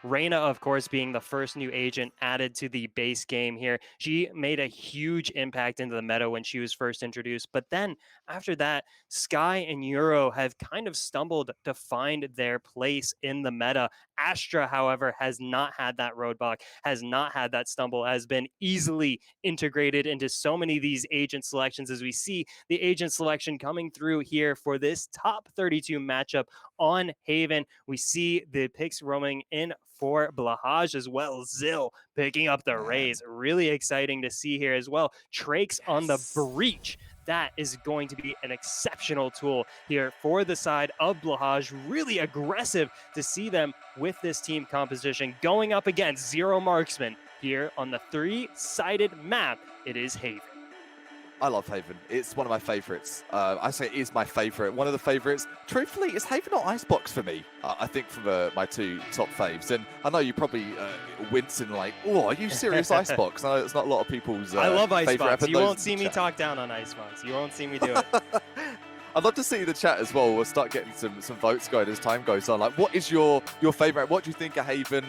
Reyna, of course, being the first new agent added to the base game here. She made a huge impact into the meta when she was first introduced. But then after that, Sky and Euro have kind of stumbled to find their place in the meta. Astra, however, has not had that roadblock, has not had that stumble, has been easily integrated into so many of these agent selections as we see the agent selection coming through here for this top 32 matchup on Haven. We see the picks roaming in for Blahaj as well. Zill picking up the raise. Really exciting to see here as well. Trakes on the breach. That is going to be an exceptional tool here for the side of Blahaj. Really aggressive to see them with this team composition going up against Zero Marksmen here on the three-sided map. It is Haven. I love Haven. It's one of my favorites. I say it is my favorite. One of the favorites. Truthfully, it's Haven or Icebox for me. I think from my two top faves. And I know you probably wincing like, oh, are you serious, Icebox? I know it's not a lot of people's I love Icebox. You won't see me me talk down on Icebox. You won't see me do it. I'd love to see the chat as well. We'll start getting some votes going as time goes on. Like, what is your favorite? What do you think of Haven?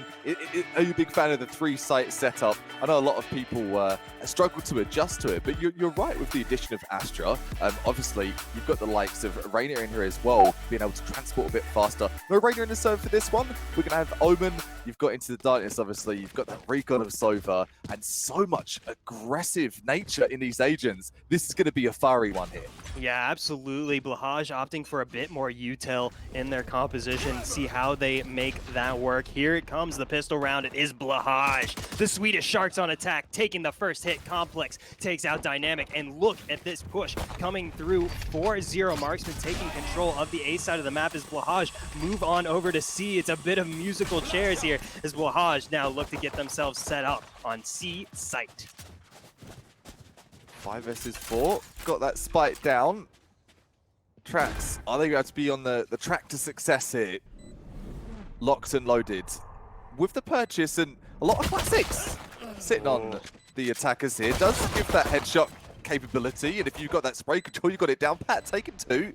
Are you a big fan of the three-site setup? I know a lot of people struggle to adjust to it, but you're right with the addition of Astra. Obviously, you've got the likes of Reyna in here as well, being able to transport a bit faster. No Reyna in the server for this one. We're going to have Omen. You've got Into the Darkness, obviously. You've got the Recon of Sova, and so much aggressive nature in these agents. This is going to be a fiery one here. Yeah, absolutely. Blahaj opting for a bit more util in their composition. See how they make that work. Here it comes, the pistol round. It is Blahaj. The Swedish Sharks on attack, taking the first hit. Complex takes out Dynamic, and look at this push coming through for Zero Marksmen, taking control of the A side of the map as Blahaj move on over to C. It's a bit of musical chairs here as Blahaj now look to get themselves set up on C site. 5 versus 4. Got that spike down. Tracks. Are they going to be on the track to success here? Locked and loaded. With the purchase and a lot of classics sitting on the attackers here. Does give that headshot capability. And if you've got that spray control, you've got it down pat. Taking 2.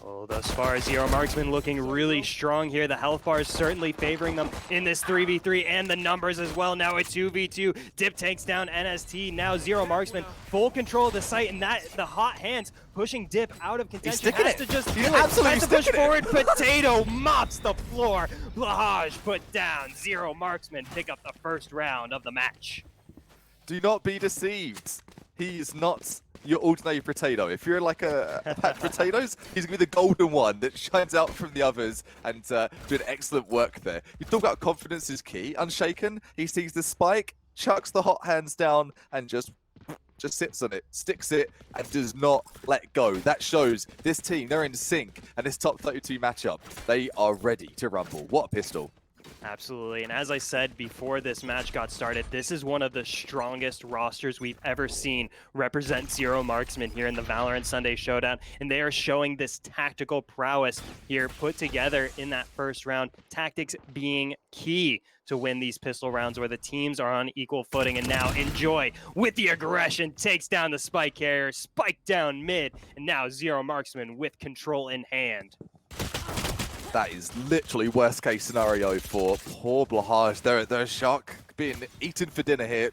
Oh, thus far, Zero Marksmen looking really strong here. The health bar is certainly favoring them in this 3v3 and the numbers as well. Now a 2v2. Dip takes down NST. Now Zero Marksmen full control of the site, and that the hot hands pushing Dip out of contention. Has to just do it. Has to push forward. Potato mops the floor. Blahaj put down. Zero Marksmen pick up the first round of the match. Do not be deceived. He is not your ordinary potato. If you're like a pack of potatoes, he's going to be the golden one that shines out from the others and doing excellent work there. You talk about confidence is key. Unshaken, he sees the spike, chucks the hot hands down and just sits on it, sticks it, and does not let go. That shows this team, they're in sync, and this top 32 matchup, they are ready to rumble. What a pistol. Absolutely, and as I said before this match got started, this is one of the strongest rosters we've ever seen represent Zero Marksmen here in the Valorant Sunday Showdown, and they are showing this tactical prowess here put together in that first round, tactics being key to win these pistol rounds where the teams are on equal footing. And now Enjoy with the aggression takes down the spike carrier, spike down mid, and now Zero Marksmen with control in hand. That is literally worst case scenario for poor Blahaj. They're a shark being eaten for dinner here.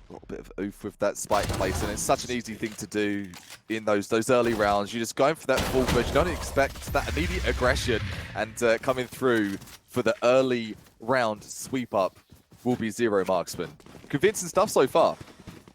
A little bit of oof with that spike place, and it's such an easy thing to do in those early rounds. You're just going for that full push. You don't expect that immediate aggression, and coming through for the early round sweep up will be Zero Marksmen. Convincing stuff so far.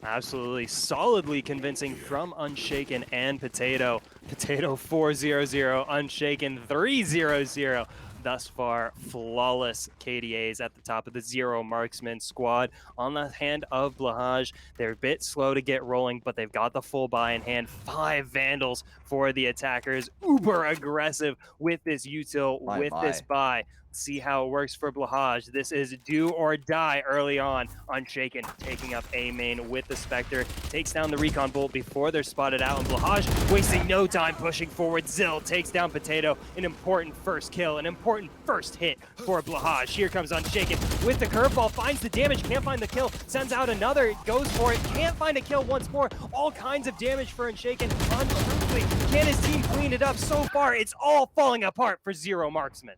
Absolutely solidly convincing from Unshaken and Potato. Potato 4-0-0, Unshaken 3-0-0. Thus far, flawless KDAs at the top of the Zero Marksmen squad. On the hand of Blahaj, they're a bit slow to get rolling, but they've got the full buy in hand. 5 Vandals for the attackers. Uber aggressive with this util, this buy. see how it works for Blahaj. This is do or die early on. Unshaken taking up A main with the Spectre. Takes down the Recon Bolt before they're spotted out. And Blahaj wasting no time pushing forward. Zill takes down Potato. An important first kill, an important first hit for Blahaj. Here comes Unshaken with the curveball. Finds the damage, can't find the kill. Sends out another, goes for it. Can't find a kill once more. All kinds of damage for Unshaken. Untruthfully, can his team clean it up? So far, it's all falling apart for Zero Marksmen.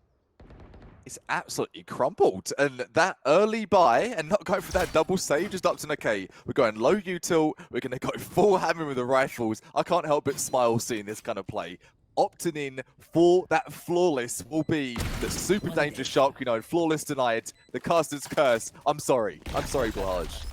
It's absolutely crumbled. And that early buy and not going for that double save just up to okay, we're going low util, we're going to go full hammer with the rifles. I can't help but smile seeing this kind of play. Opting in for that flawless will be the super dangerous shark, you know, flawless denied, the caster's curse. I'm sorry, Blahaj.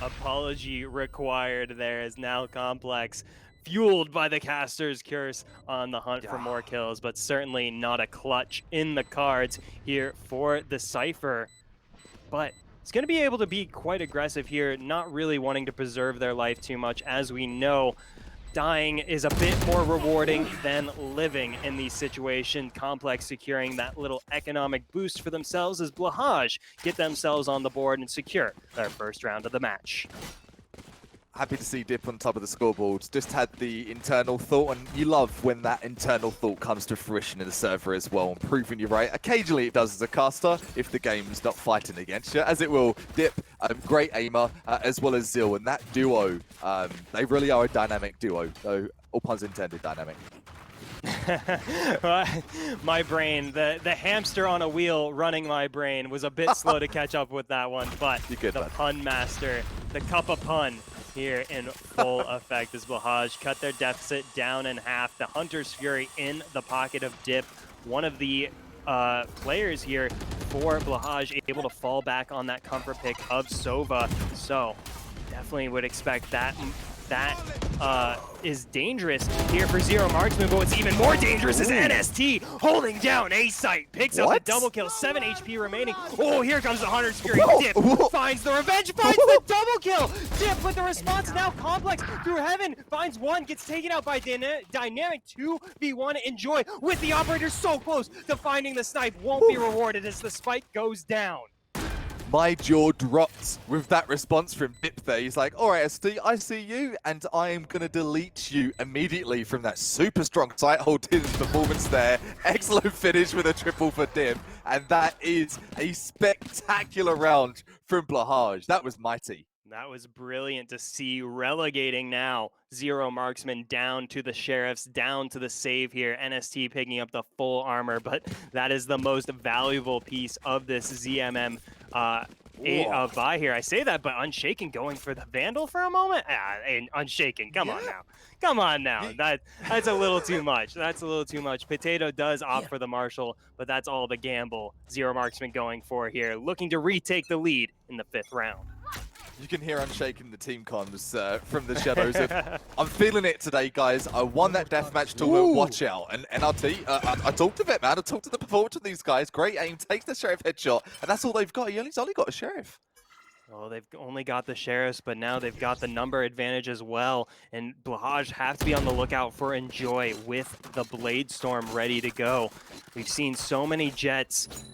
Apology required there is now Complex. Fueled by the caster's curse on the hunt for more kills, but certainly not a clutch in the cards here for the Cypher. But it's going to be able to be quite aggressive here, not really wanting to preserve their life too much. As we know, dying is a bit more rewarding than living in these situations. Complex securing that little economic boost for themselves as Blahaj get themselves on the board and secure their first round of the match. Happy to see Dip on top of the scoreboard. Just had the internal thought, and you love when that internal thought comes to fruition in the server as well, and proving you right. Occasionally it does as a caster, if the game's not fighting against you, as it will. Dip, great aimer, as well as Zill, and that duo, they really are a dynamic duo, so all puns intended, dynamic. My brain, the hamster on a wheel running my brain was a bit slow to catch up with that one, but the pun master, the cup of pun, here in full effect as Blahaj cut their deficit down in half. The Hunter's Fury in the pocket of Dip. One of the players here for Blahaj able to fall back on that comfort pick of Sova. So definitely would expect that is dangerous here for Zero Marksmen, but what's even more dangerous is NST holding down A site, picks up the double kill, 7 HP remaining. Oh, here comes the Hunter's Fury. Dip finds the revenge, finds the double kill. Dip with the response now. Complex through heaven finds one, gets taken out by Dynamic 2v1. Enjoy with the operator so close to finding the snipe. Won't be rewarded as the spike goes down. My jaw dropped with that response from Dip there. He's like, all right, ST, I see you, and I am going to delete you immediately from that super strong site holding performance there. Excellent finish with a triple for Dip, and that is a spectacular round from Blahaj. That was mighty. That was brilliant to see, relegating now Zero Marksmen down to the Sheriffs, down to the save here. NST picking up the full armor, but that is the most valuable piece of this ZMM buy here. I say that, but Unshaken going for the Vandal for a moment? And Unshaken, come on now. Come on now. That's a little too much. That's a little too much. Potato does opt for the Marshal, but that's all the gamble Zero Marksmen going for here, looking to retake the lead in the 5th round. You can hear Unshaken the team comms from the shadows. I'm feeling it today, guys. I won that deathmatch tournament. Watch out. And NRT, I talked a bit, man. I talked to the performance of these guys. Great aim, takes the Sheriff headshot, and that's all they've got. He's only got a Sheriff. Oh, they've only got the Sheriffs, but now they've got the number advantage as well. And Blahaj have to be on the lookout for Enjoy with the Blade Storm ready to go. We've seen so many Jets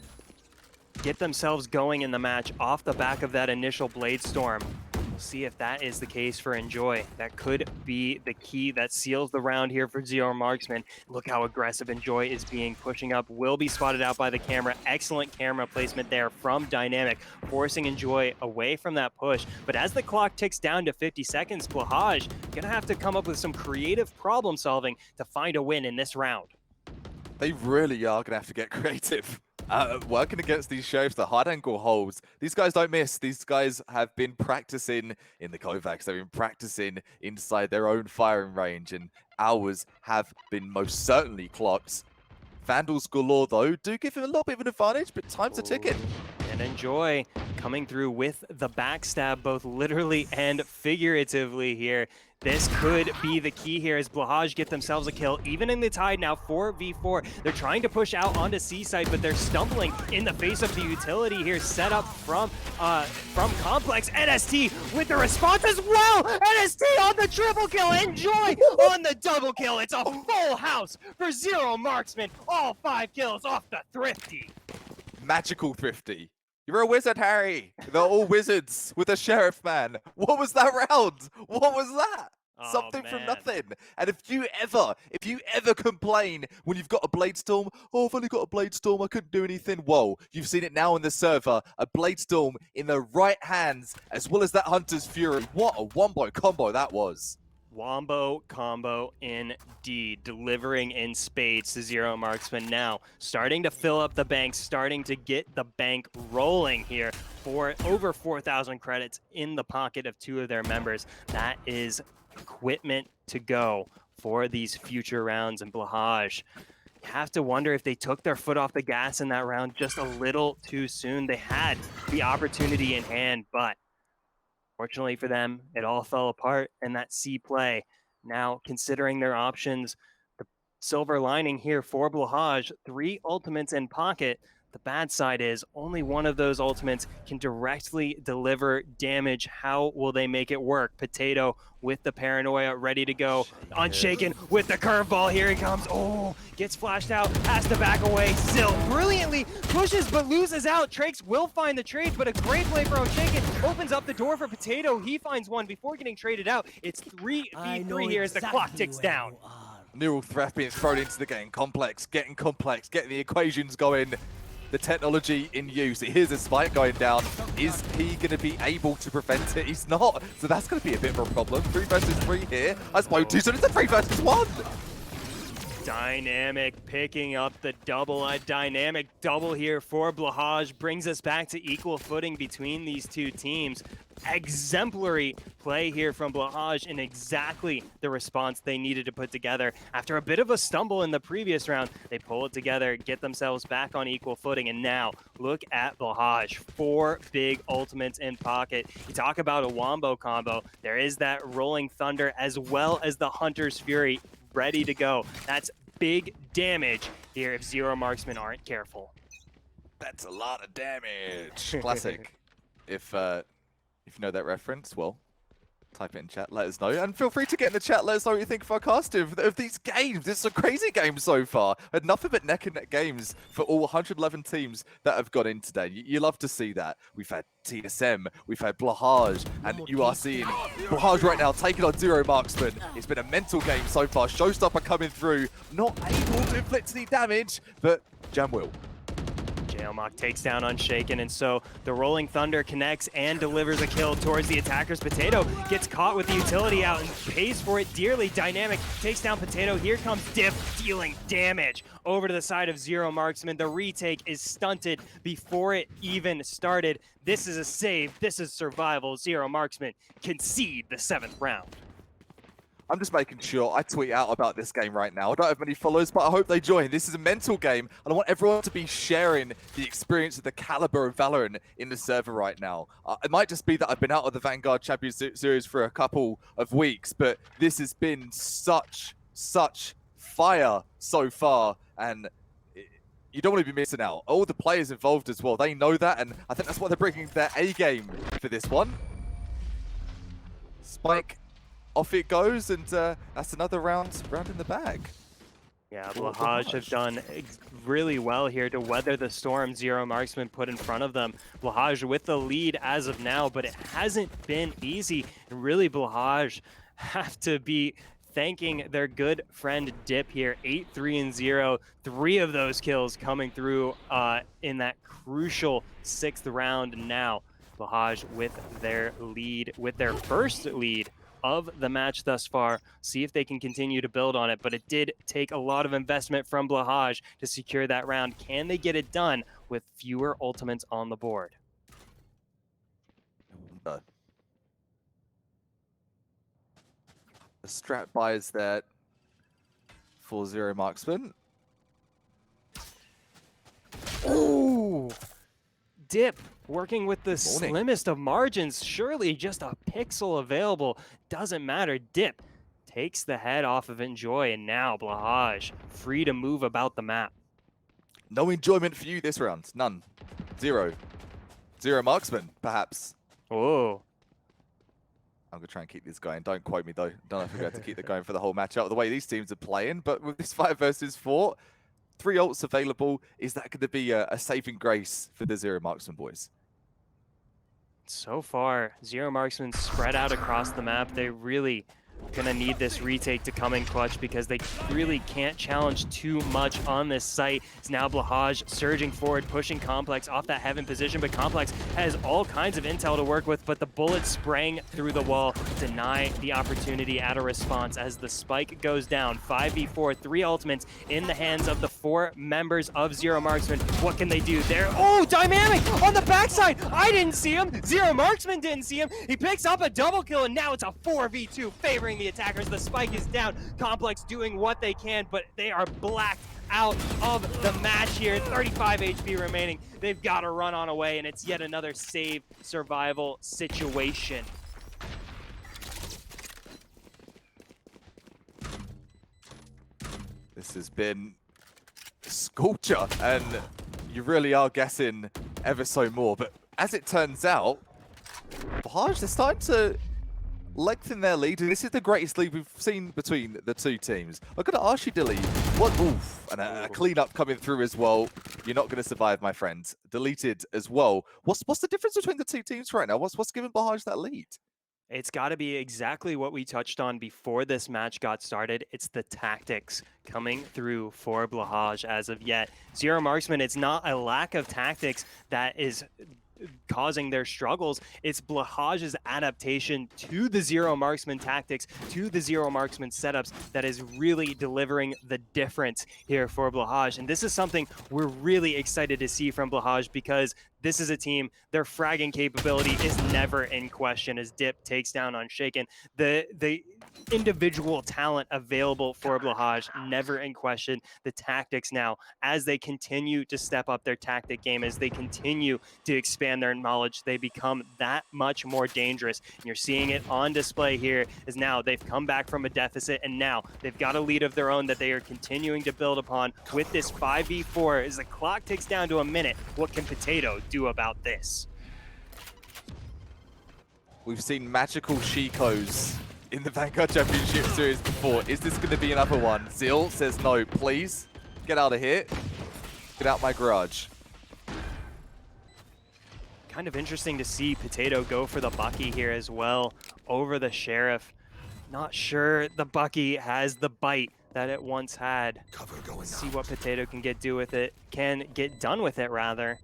get themselves going in the match off the back of that initial Blade Storm. We'll see if that is the case for Enjoy. That could be the key that seals the round here for Zero Marksmen. Look how aggressive Enjoy is being, pushing up, will be spotted out by the camera. Excellent camera placement there from Dynamic, forcing Enjoy away from that push. But as the clock ticks down to 50 seconds, Blahaj gonna have to come up with some creative problem solving to find a win in this round. They really are gonna have to get creative. Working against these Sheriffs, the hard angle holds. These guys don't miss. These guys have been practicing in the Kovacs. They've been practicing inside their own firing range, and hours have been most certainly clocked. Vandals galore, though, do give him a little bit of an advantage, but time's a ticking. And Enjoy coming through with the backstab, both literally and figuratively here. This could be the key here as Blahaj get themselves a kill, even in the tide now, 4v4. They're trying to push out onto Seaside, but they're stumbling in the face of the utility here set up from Complex. NST with the response as well! NST on the triple kill, Enjoy on the double kill. It's a full house for Zero Marksmen. All 5 kills off the Thrifty. magical thrifty. You're a wizard, Harry. They're all wizards with a sheriff man. What was that round? What was that? Oh Something from man. nothing. And if you ever complain when you've got a Blade Storm, oh, I've only got a Blade Storm, I couldn't do anything. Whoa, you've seen it now in the server. A Blade Storm in the right hands, as well as that Hunter's Fury. What a wombo combo that was. Wombo combo indeed, delivering in spades to Zero Marksmen now. Starting to fill up the bank, starting to get the bank rolling here for over 4,000 credits in the pocket of two of their members. That is equipment to go for these future rounds, and Blahaj, you have to wonder if they took their foot off the gas in that round just a little too soon. They had the opportunity in hand, but fortunately for them, it all fell apart in that C play. Now, considering their options, the silver lining here for Blahaj, 3 ultimates in pocket. The bad side is only one of those ultimates can directly deliver damage. How will they make it work? Potato with the paranoia ready to go. Unshaken with the curveball. Here he comes. Oh, gets flashed out, has to back away. Still brilliantly pushes but loses out. Trakes will find the trade, but a great play for Unshaken opens up the door for Potato. He finds one before getting traded out. It's 3v3 here as the clock ticks down. Neural threat being thrown into the game. Complex, getting the equations going. The technology in use. Here's a spike going down. Is he going to be able to prevent it? He's not. So that's going to be a bit of a problem. 3 versus 3 here. I suppose 2, so it's a 3 versus 1. Dynamic picking up the double. A dynamic double here for Blahaj brings us back to equal footing between these two teams. Exemplary play here from Blahaj and exactly the response they needed to put together. After a bit of a stumble in the previous round, they pull it together, get themselves back on equal footing, and now look at Blahaj. 4 big ultimates in pocket. You talk about a wombo combo. There is that Rolling Thunder as well as the Hunter's Fury ready to go. That's big damage here if Zero Marksmen aren't careful. That's a lot of damage. Classic. If you know that reference, well, type it in chat, let us know. And feel free to get in the chat, let us know what you think of our cast of these games. It's a crazy game so far. Had nothing but neck and neck games for all 111 teams that have got in today. You love to see that. We've had TSM, we've had Blahaj, and you are seeing Blahaj right now taking on Zero Marksmen. It's been a mental game so far. Showstopper coming through, not able to inflict any damage, but Jam will. Jailmock takes down Unshaken, and so the Rolling Thunder connects and delivers a kill towards the attacker's. Potato gets caught with the utility out and pays for it dearly. Dynamic takes down Potato. Here comes Dip dealing damage over to the side of Zero Marksman. The retake is stunted before it even started. This is a save. This is survival. Zero Marksman concede the 7th round. I'm just making sure I tweet out about this game right now. I don't have many followers, but I hope they join. This is a mental game, and I want everyone to be sharing the experience of the caliber of Valorant in the server right now. It might just be that I've been out of the Vanguard Champions Series for a couple of weeks, but this has been such fire so far, and you don't want to be missing out. All the players involved as well, they know that, and I think that's why they're bringing their A game for this one. Spike. Off it goes, and that's another round in the bag. Yeah, Blahaj have done really well here to weather the storm Zero Marksman put in front of them. Blahaj with the lead as of now, but it hasn't been easy. And really, Blahaj have to be thanking their good friend Dip here. 8-3-0, 3 of those kills coming through in that crucial 6th round. Now, Blahaj with their lead, with their first lead of the match thus far. See if they can continue to build on it, but it did take a lot of investment from Blahaj to secure that round. Can they get it done with fewer ultimates on the board? The strat buys that for Zero Marksman. Ooh! Dip working with the slimmest of margins. Surely just a pixel available. Doesn't matter. Dip takes the head off of Enjoy, and now Blahaj free to move about the map. No enjoyment for you this round. None. Zero. Zero Marksman, perhaps. Oh. I'm going to try and keep this going. Don't quote me, though. Don't know if we're going to keep it going for the whole matchup the way these teams are playing. But with this 5 versus 4, 3 ults available. Is that going to be a saving grace for the Zero Marksman boys? So far, Zero Marksmen spread out across the map. They really gonna need this retake to come in clutch because they really can't challenge too much on this site. It's now Blahaj surging forward, pushing Complex off that heaven position, but Complex has all kinds of intel to work with, but the bullets spraying through the wall deny the opportunity at a response as the spike goes down. 5v4, 3 ultimates in the hands of the 4 members of Zero Marksman. What can they do there? Oh, Dynamic on the backside! I didn't see him! Zero Marksman didn't see him! He picks up a double kill, and now it's a 4v2 favoring the attackers. The spike is down. Complex doing what they can, but they are blacked out of the match here. 35 HP remaining. They've got to run on away, and it's yet another save survival situation. This has been sculpture, and you really are guessing ever so more. But as it turns out, Blahaj, they're starting to lengthen their lead, and this is the greatest lead we've seen between the 2 teams. I'm going to ask you, Dilly, what? Oof, and a cleanup coming through as well. You're not going to survive, my friend. Deleted as well. What's the difference between the 2 teams right now? What's giving Blahaj that lead? It's got to be exactly what we touched on before this match got started. It's the tactics coming through for Blahaj as of yet. Zero Marksman, it's not a lack of tactics that is causing their struggles. It's Blahaj's adaptation to the Zero Marksman tactics, to the Zero Marksman setups that is really delivering the difference here for Blahaj. And this is something we're really excited to see from Blahaj because this is a team, their fragging capability is never in question as Dip takes down Unshaken. The individual talent available for Blahaj, never in question. The tactics now, as they continue to step up their tactic game, as they continue to expand their knowledge, they become that much more dangerous. And you're seeing it on display here, as now they've come back from a deficit, and now they've got a lead of their own that they are continuing to build upon with this 5v4. As the clock ticks down to a minute, what can Potato do about this? We've seen magical Shikos in the Vanguard Championship Series before. Is this going to be another one? Zil says no, please. Get out of here. Get out my garage. Kind of interesting to see Potato go for the Bucky here as well over the Sheriff. Not sure the Bucky has the bite that it once had. Let's see what Potato can get done with it rather.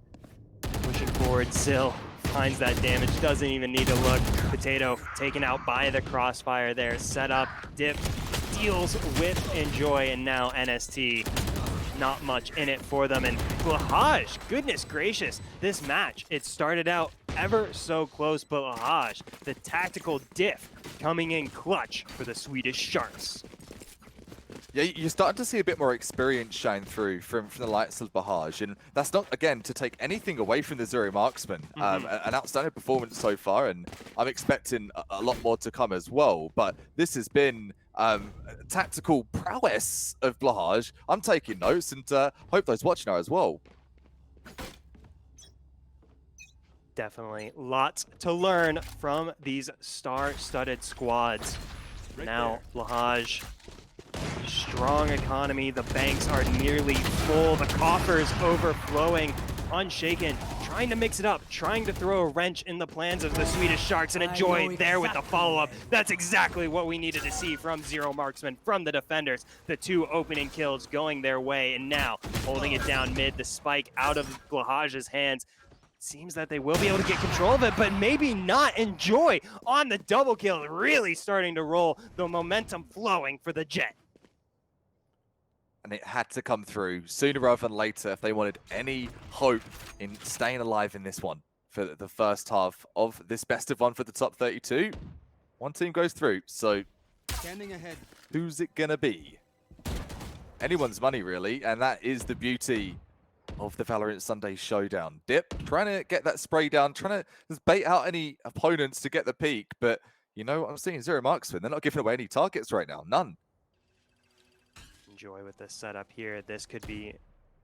Pushing forward, Zil finds that damage, doesn't even need to look. Potato taken out by the crossfire there. Set up, Dip deals with Enjoy, and now NST. Not much in it for them. And Blahaj, goodness gracious, this match, it started out ever so close, but Blahaj, the tactical diff, coming in clutch for the Swedish Sharks. Yeah, you're starting to see a bit more experience shine through from the likes of Blahaj, and that's not, again, to take anything away from the Zero Marksman. An outstanding performance so far, and I'm expecting a lot more to come as well. But this has been tactical prowess of Blahaj. I'm taking notes, and hope those watching are as well. Definitely lots to learn from these star-studded squads. Right now, Blahaj, strong economy, the banks are nearly full, the coffers overflowing. Unshaken, trying to mix it up, trying to throw a wrench in the plans of the Swedish Sharks, and Enjoy there with the follow-up. That's exactly what we needed to see from Zero Marksman, from the defenders. The 2 opening kills going their way, and now holding it down mid, the spike out of Blahaj's hands. Seems that they will be able to get control of it, but maybe not. Enjoy on the double kill, really starting to roll, the momentum flowing for the Jet. And it had to come through sooner rather than later if they wanted any hope in staying alive in this one for the first half of this best of 1 for the top 32. One team goes through, so Standing ahead. Who's it gonna be? Anyone's money, really, and that is the beauty of the Valorant Sunday Showdown. Dip, trying to get that spray down, trying to just bait out any opponents to get the peak, but you know what I'm seeing? Zero Marksmen, they're not giving away any targets right now, none. Enjoy with this setup here. This could be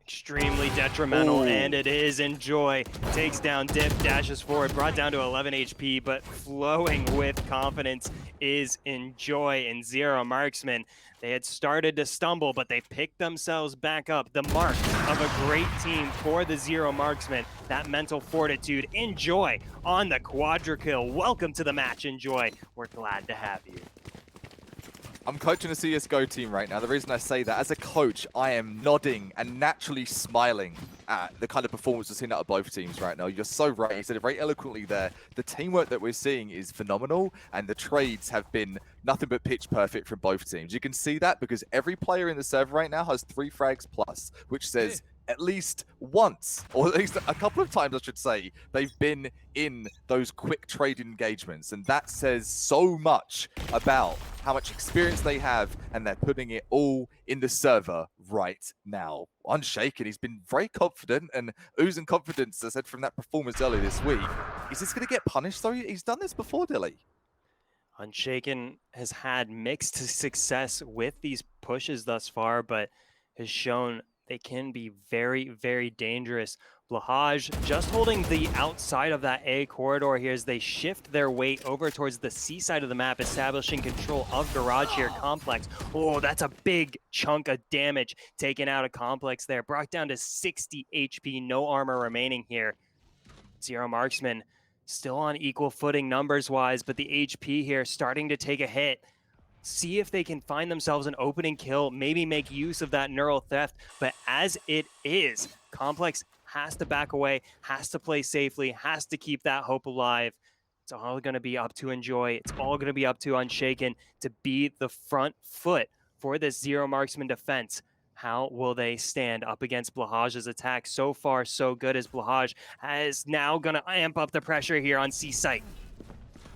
extremely detrimental, Ooh. and it is. Enjoy takes down Dip, dashes forward, brought down to 11 HP, but flowing with confidence is Enjoy. And Zero Marksmen, they had started to stumble, but they picked themselves back up. The mark of a great team for the Zero Marksmen, that mental fortitude. Enjoy on the quadra kill. Welcome to the match, Enjoy. We're glad to have you. I'm coaching a CSGO team right now. The reason I say that, as a coach, I am nodding and naturally smiling at the kind of performance we're seeing out of both teams right now. You're so right. You said it very eloquently there. The teamwork that we're seeing is phenomenal, and the trades have been nothing but pitch perfect from both teams. You can see that because every player in the server right now has 3 frags plus, which says at least once, or at least a couple of times, I should say, they've been in those quick trade engagements. And that says so much about how much experience they have, and they're putting it all in the server right now. Unshaken, he's been very confident and oozing confidence, as I said, from that performance earlier this week. Is this going to get punished, though? He's done this before, Dilly. Unshaken has had mixed success with these pushes thus far, but has shown they can be very, very dangerous. Blahaj just holding the outside of that A corridor here as they shift their weight over towards the C side of the map, establishing control of Garage here. Complex. Oh, that's a big chunk of damage taken out of Complex there. Brought down to 60 HP, no armor remaining here. Zero Marksmen still on equal footing numbers-wise, but the HP here starting to take a hit. See if they can find themselves an opening kill, maybe make use of that neural theft. But as it is, Complex has to back away, has to play safely, has to keep that hope alive. It's all going to be up to Enjoy. It's all going to be up to Unshaken to be the front foot for this Zero Marksman defense. How will they stand up against Blahaj's attack? So far, so good, as Blahaj is now going to amp up the pressure here on C site.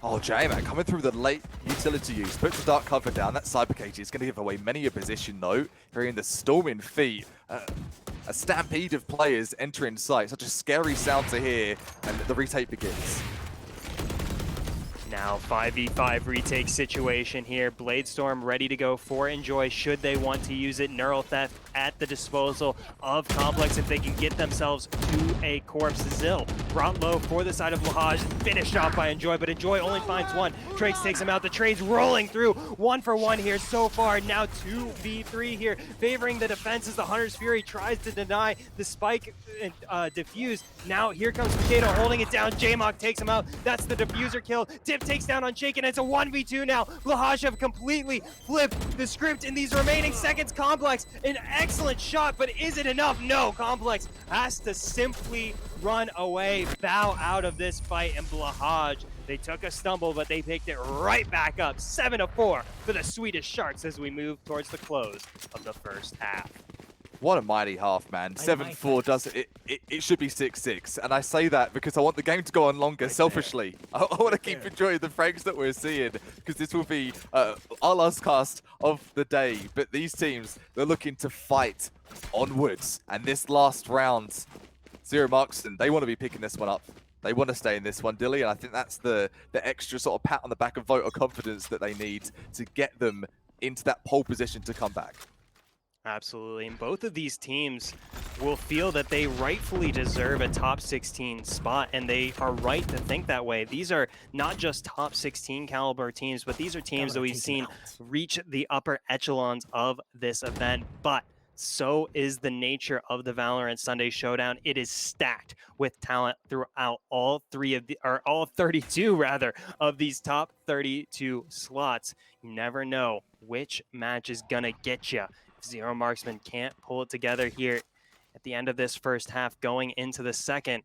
Oh, J-Man coming through the late utility use. Puts the dark cover down. That cyber cage is going to give away many a position, though. Hearing the storming feet. A stampede of players entering sight. Such a scary sound to hear. And the retake begins. Now 5v5 retake situation here. Bladestorm ready to go for Enjoy should they want to use it. Neural Theft at the disposal of Complex if they can get themselves to a corpse. Zill brought low for the side of Blahaj, finished off by Enjoy, but Enjoy only finds one. Trakes takes him out. The trade's rolling through. 1 for 1 here so far. Now 2v3 here, favoring the defense as the Hunter's Fury tries to deny the spike diffuse. Now here comes Potato holding it down. J-Mock takes him out. That's the diffuser kill. Dip takes down Unshaken. It's a 1v2 now. Blahaj have completely flipped the script in these remaining seconds. Complex, an excellent shot, but is it enough? No, Complex has to simply run away, bow out of this fight, and Blahaj, they took a stumble, but they picked it right back up. 7-4 for the Swedish Sharks as we move towards the close of the first half. What a mighty half, man. 7-4 does it. It should be 6-6. And I say that because I want the game to go on longer, selfishly. I want to keep enjoying the frags that we're seeing, because this will be our last cast of the day. But these teams, they're looking to fight onwards. And this last round, Zero Marksmen, they want to be picking this one up. They want to stay in this one, Dilly. And I think that's the extra sort of pat on the back of vote of confidence that they need to get them into that pole position to come back. Absolutely, and both of these teams will feel that they rightfully deserve a top 16 spot, and they are right to think that way. These are not just top 16 caliber teams, but these are teams that we've seen reach the upper echelons of this event. But so is the nature of the Valorant Sunday Showdown. It is stacked with talent throughout all 32 rather of these top 32 slots. You never know which match is gonna get you. Zero Marksmen can't pull it together here at the end of this first half. Going into the second,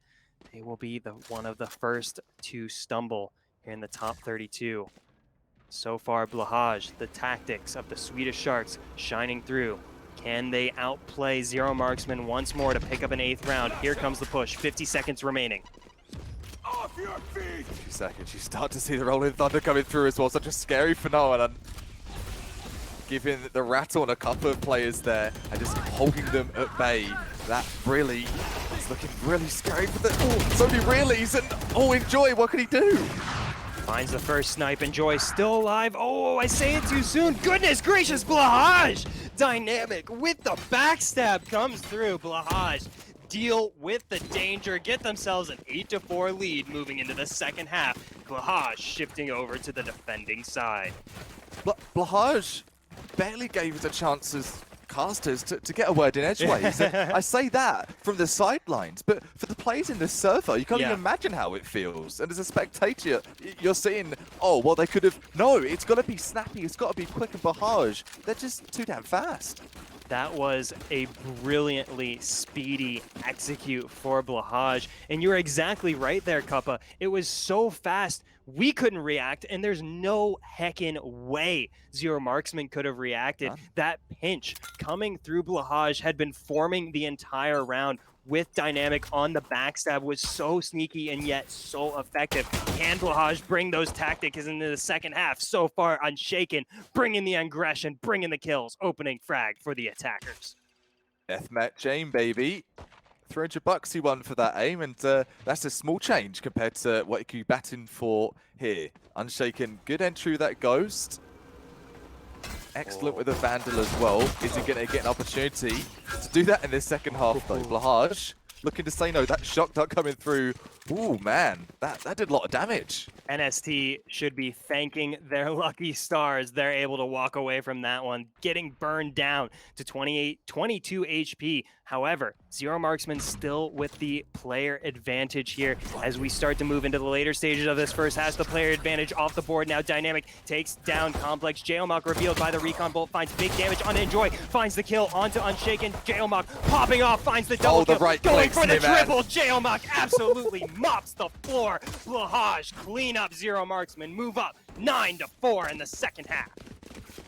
they will be one of the first to stumble here in the top 32. So far, Blahaj, the tactics of the Swedish Sharks shining through. Can they outplay Zero Marksmen once more to pick up an 8th round? Here comes the push, 50 seconds remaining. Off your feet! 50 seconds, you start to see the Rolling Thunder coming through as well. Such a scary phenomenon. Giving the rattle on a couple of players there and just holding them at bay. That really is looking really scary for the... Oh, so many reallys and... Enjoy, what can he do? Finds the first snipe. Enjoy still alive. Oh, I say it too soon. Goodness gracious, Blahaj Dynamic with the backstab comes through. Blahaj deal with the danger, get themselves an 8-4 lead moving into the second half. Blahaj shifting over to the defending side. Blahaj barely gave us a chance as casters to get a word in edgeways. I say that from the sidelines, but for the players in the server, you can't even imagine how it feels. And as a spectator, you're seeing, oh, well, they could have, no, it's got to be snappy, it's got to be quick, and Blahaj, they're just too damn fast. That was a brilliantly speedy execute for Blahaj. And you're exactly right there, Cuppa. It was so fast, we couldn't react, and there's no heckin' way Zero Marksmen could have reacted. That pinch coming through Blahaj had been forming the entire round with Dynamic on the backstab, was so sneaky and yet so effective. Can Blahaj bring those tactics into the second half? So far unshaken, bringing the aggression, bringing the kills, opening frag for the attackers. Deathmatch aim, baby. $300 he won for that aim, and that's a small change compared to what he could be batting for here. Unshaken, good entry with that Ghost. Excellent with the Vandal as well. Is he going to get an opportunity to do that in the second half, though? Blahaj looking to say no. That shock dart coming through. Ooh, man, that did a lot of damage. NST should be thanking their lucky stars. They're able to walk away from that one, getting burned down to 22 HP. However, Zero Marksmen still with the player advantage here as we start to move into the later stages of this first half. The player advantage off the board now. Dynamic takes down Complex. Jailmok revealed by the recon bolt, finds big damage on Enjoy, finds the kill onto Unshaken. Jailmok popping off, finds the double kill, right going for the triple. Jailmok absolutely mops the floor. Blahaj clean up Zero Marksmen, move up 9-4 in the second half.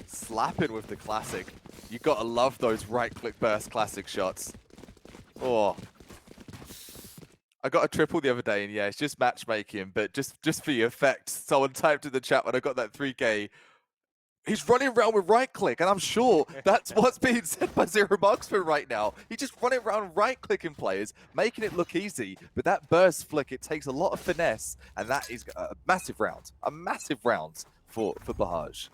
Slapping with the classic. You gotta love those right-click burst classic shots. Oh. I got a triple the other day, and yeah, it's just matchmaking, but just for the effect, someone typed in the chat when I got that 3K, he's running around with right-click, and I'm sure that's what's being said by Zero Marksman right now. He's just running around right-clicking players, making it look easy, but that burst flick, it takes a lot of finesse, and that is a massive round for Blahaj.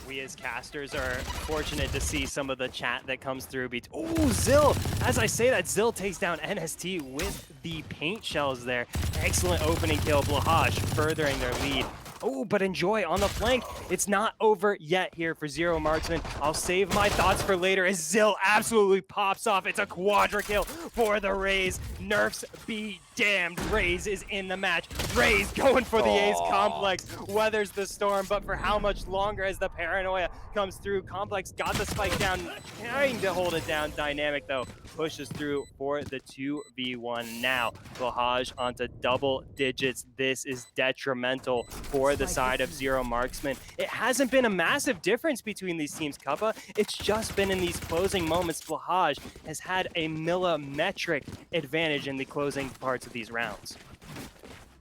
We as casters are fortunate to see some of the chat that comes through. Oh, Zill! As I say that, Zill takes down NST with the paint shells there. Excellent opening kill. Blahaj furthering their lead. Oh, but Enjoy on the flank. It's not over yet here for Zero Marksmen. I'll save my thoughts for later as Zill absolutely pops off. It's a quadra kill for the Raze. Nerfs be damned. Raze is in the match. Raze going for the ace. Complex weathers the storm, but for how much longer as the paranoia comes through? Complex got the spike down, trying to hold it down. Dynamic, though, pushes through for the 2v1 now. Blahaj onto double digits. This is detrimental for the side of Zero Marksmen. It hasn't been a massive difference between these teams, Cuppa. It's just been in these closing moments. Blahaj has had a millimetric advantage in the closing parts of these rounds.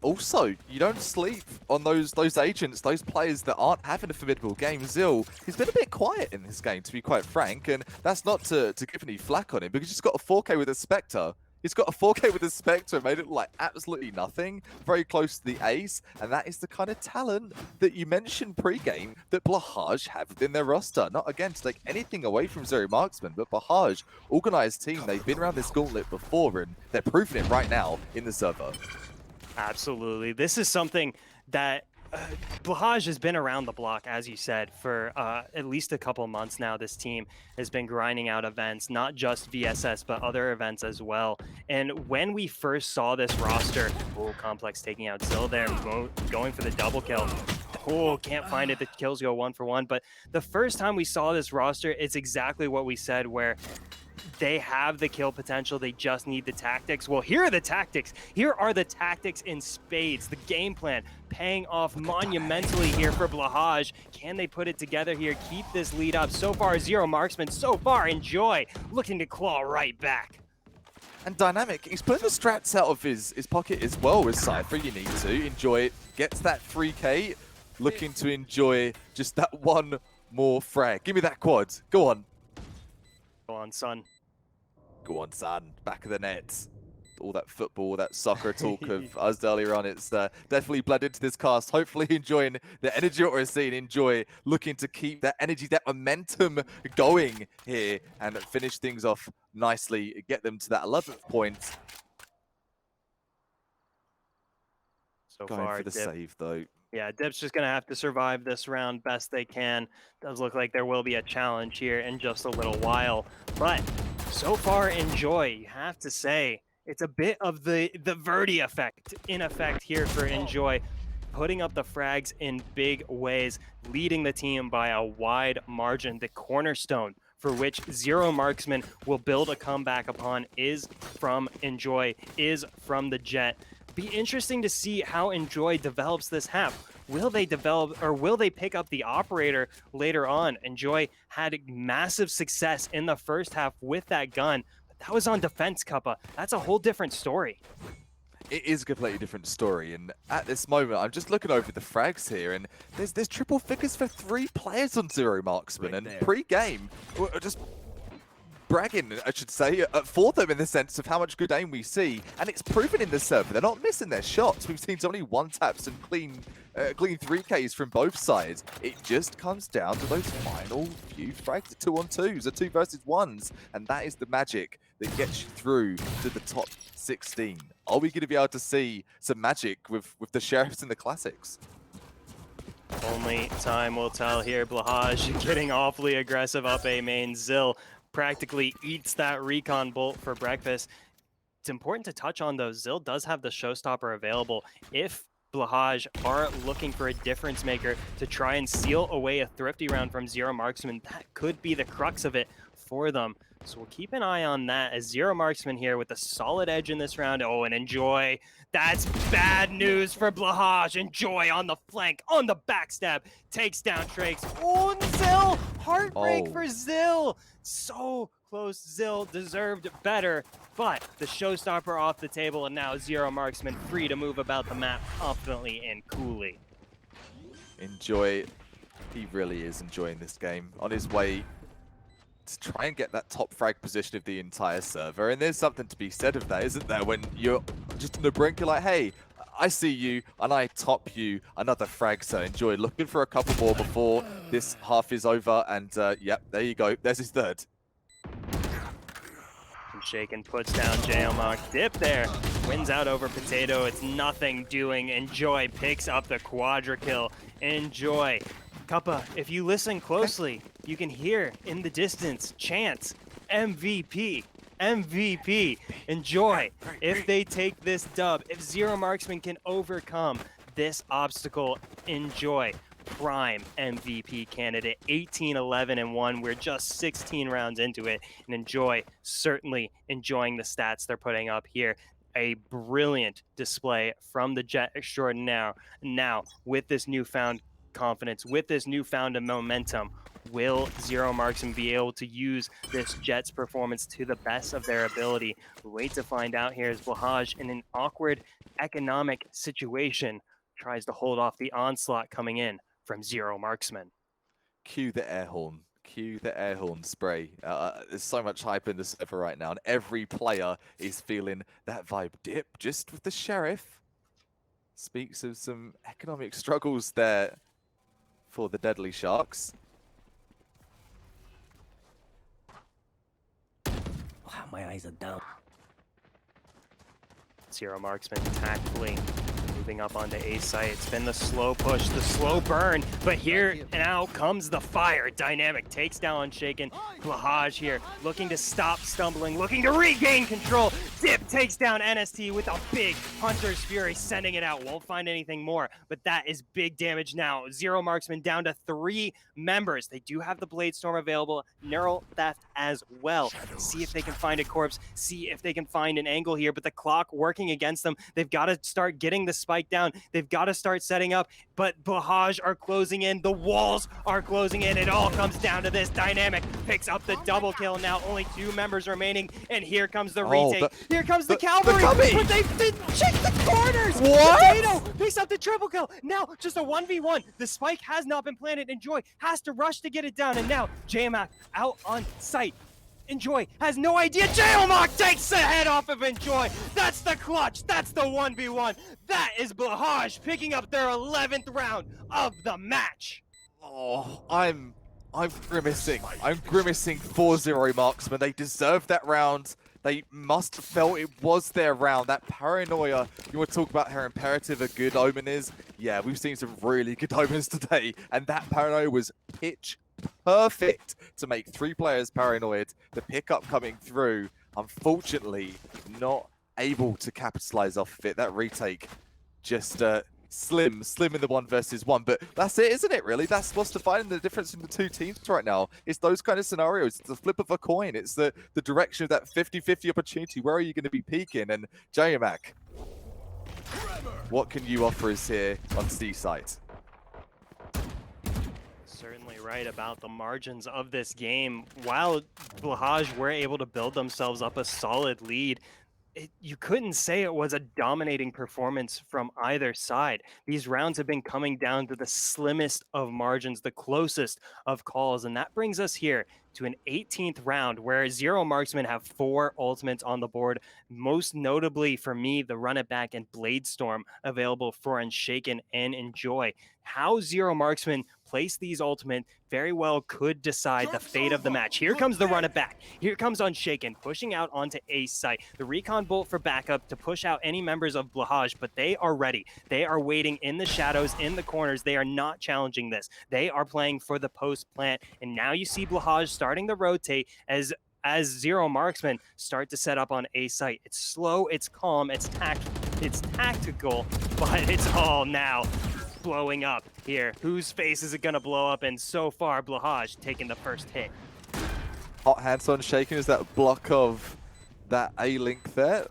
Also, you don't sleep on those agents, those players that aren't having a formidable game. Zill, he's been a bit quiet in this game, to be quite frank, and that's not to give any flack on him, because he's got a 4K with a Spectre. He's got a 4K with a Spectre, made it look like absolutely nothing, very close to the ace, and that is the kind of talent that you mentioned pre-game that Blahaj have within their roster. Not, again, to take anything away from Zero Marksman, but Blahaj, organized team, they've been around this gauntlet before, and they're proving it right now in the server. Absolutely. This is something that Blahaj has been around the block, as you said, for at least a couple months now. This team has been grinding out events, not just VSS, but other events as well. And when we first saw this roster, Complex taking out Zill there, going for the double kill. Oh, can't find it. The kills go 1 for 1. But the first time we saw this roster, it's exactly what we said, where they have the kill potential, they just need the tactics. Well, here are the tactics. Here are the tactics in spades. The game plan paying off monumentally here for Blahaj. Can they put it together here, keep this lead up? So far, Zero Marksmen, so far, Enjoy looking to claw right back. And Dynamic, he's putting the strats out of his pocket as well with Cypher. You need to enjoy it. Gets that 3K, looking to enjoy just that one more frag. Give me that quad. Go on. Go on, son. Go on, son. Back of the net. all that football, that soccer talk of us earlier on. It's definitely bled into this cast. Hopefully enjoying the energy what we're seeing. Enjoy looking to keep that energy, that momentum going here and finish things off nicely. Get them to that 11th point. So Going far, for the save though. Yeah, Dip's just going to have to survive this round best they can. Does look like there will be a challenge here in just a little while. But so far, Enjoy, you have to say, it's a bit of the Verdi effect in effect here for Enjoy. Putting up the frags in big ways, leading the team by a wide margin. The cornerstone for which Zero Marksmen will build a comeback upon is from Enjoy, is from the Jet. Be interesting to see how Enjoy develops this half. Will they develop, or will they pick up the operator later on? Enjoy had massive success in the first half with that gun, but that was on defense, Kappa. That's a whole different story. It is a completely different story, and at this moment, I'm just looking over the frags here, and there's triple figures for 3 players on Zero Marksman, and pre-game, just bragging, I should say, for them in the sense of how much good aim we see, and it's proven in the server. They're not missing their shots. We've seen so many one-taps and clean 3Ks from both sides. It just comes down to those final few frags, the 2-on-2s, the 2 versus 1s, and that is the magic that gets you through to the top 16. Are we going to be able to see some magic with the Sheriffs and the Classics? Only time will tell here. Blahaj getting awfully aggressive up A main. Zill practically eats that recon bolt for breakfast. It's important to touch on though, Zill does have the showstopper available if Blahaj are looking for a difference maker to try and seal away a thrifty round from Zero Marksman. That could be the crux of it for them. So we'll keep an eye on that as Zero Marksman here with a solid edge in this round. Oh, and Enjoy. That's bad news for Blahaj. Enjoy on the flank, on the backstab. Takes down Trakes. Oh, and Zill! Heartbreak for Zill! So close. Zill deserved better, but the showstopper off the table, and now Zero Marksman free to move about the map confidently and coolly. Enjoy. He really is enjoying this game. On his way to try and get that top frag position of the entire server. And there's something to be said of that, isn't there? When you're just on the brink, you're like, hey, I see you, and I top you. Another frag, so Enjoy. Looking for a couple more before this half is over. And, yep, there you go. There's his third. Shaken puts down Jailmark. Dip there. Wins out over Potato. It's nothing doing. Enjoy picks up the quadra kill. Enjoy. Kappa, if you listen closely, you can hear in the distance chants, MVP, MVP. Enjoy. If they take this dub, if Zero Marksman can overcome this obstacle, Enjoy. Prime MVP candidate, 18-11-1. We're just 16 rounds into it, and Enjoy certainly enjoying the stats they're putting up here. A brilliant display from the Jet extraordinaire. Now, with this newfound confidence, with this newfound momentum, will Zero Marksman be able to use this Jet's performance to the best of their ability? Wait to find out here as Blahaj, in an awkward economic situation, tries to hold off the onslaught coming in from Zero Marksman. Cue the air horn. Cue the air horn spray. There's so much hype in the server right now, and every player is feeling that vibe. Dip, just with the Sheriff, speaks of some economic struggles there for the Deadly Sharks. Wow, my eyes are down. Zero Marksman tactfully moving up onto A site. It's been the slow push, the slow burn, but here now comes the fire. Dynamic takes down Unshaken. Blahaj here looking to stop stumbling, looking to regain control. Dip takes down NST with a big Hunter's Fury, sending it out. Won't find anything more, but that is big damage now. Zero Marksman down to 3 members. They do have the Blade Storm available, Neural Theft as well. See if they can find a corpse, see if they can find an angle here, but the clock working against them. They've got to start getting the spike down. They've got to start setting up, but Blahaj are closing in. The walls are closing in. It all comes down to this. Dynamic picks up the double kill. Now only 2 members remaining, and here comes the retake. Here comes the cavalry, but they check the corners. What? Potato picks up the triple kill. Now just a 1v1. The spike has not been planted. Enjoy has to rush to get it down, and now JMAC out on site. Enjoy has no idea. Jailmark takes the head off of Enjoy. That's the clutch. That's the 1v1. That is Blahaj picking up their 11th round of the match. Oh, I'm grimacing. I'm grimacing for Zero Marksmen. They deserved that round. They must have felt it was their round. That paranoia, you want to talk about how imperative a good omen is? Yeah, we've seen some really good omens today, and that paranoia was pitch perfect to make 3 players paranoid. The pickup coming through, unfortunately, not able to capitalize off of it. That retake just slim in the 1 versus 1, but that's it, isn't it, really? That's what's defining the difference in the 2 teams right now. It's those kind of scenarios. It's the flip of a coin. It's the direction of that 50-50 opportunity. Where are you going to be peaking? And Jayamak, what can you offer us here on C-Site? Certainly right about the margins of this game. While Blahaj were able to build themselves up a solid lead, you couldn't say it was a dominating performance from either side. These rounds have been coming down to the slimmest of margins, the closest of calls, and that brings us here to an 18th round where Zero Marksmen have 4 ultimates on the board, most notably for me, the Run It Back and Blade Storm available for Unshaken and Enjoy. How Zero Marksmen place these ultimate very well could decide the fate of the match. Here comes the Run It Back. Here comes Unshaken, pushing out onto A site. The Recon Bolt for backup to push out any members of Blahaj, but they are ready. They are waiting in the shadows, in the corners. They are not challenging this. They are playing for the post plant, and now you see Blahaj starting to rotate as Zero Marksmen start to set up on A site. It's slow, it's calm, it's tactical, but it's all now blowing up here. Whose face is it gonna blow up? And so far, Blahaj taking the first hit. Hot hands on shaking as that block of that A-link there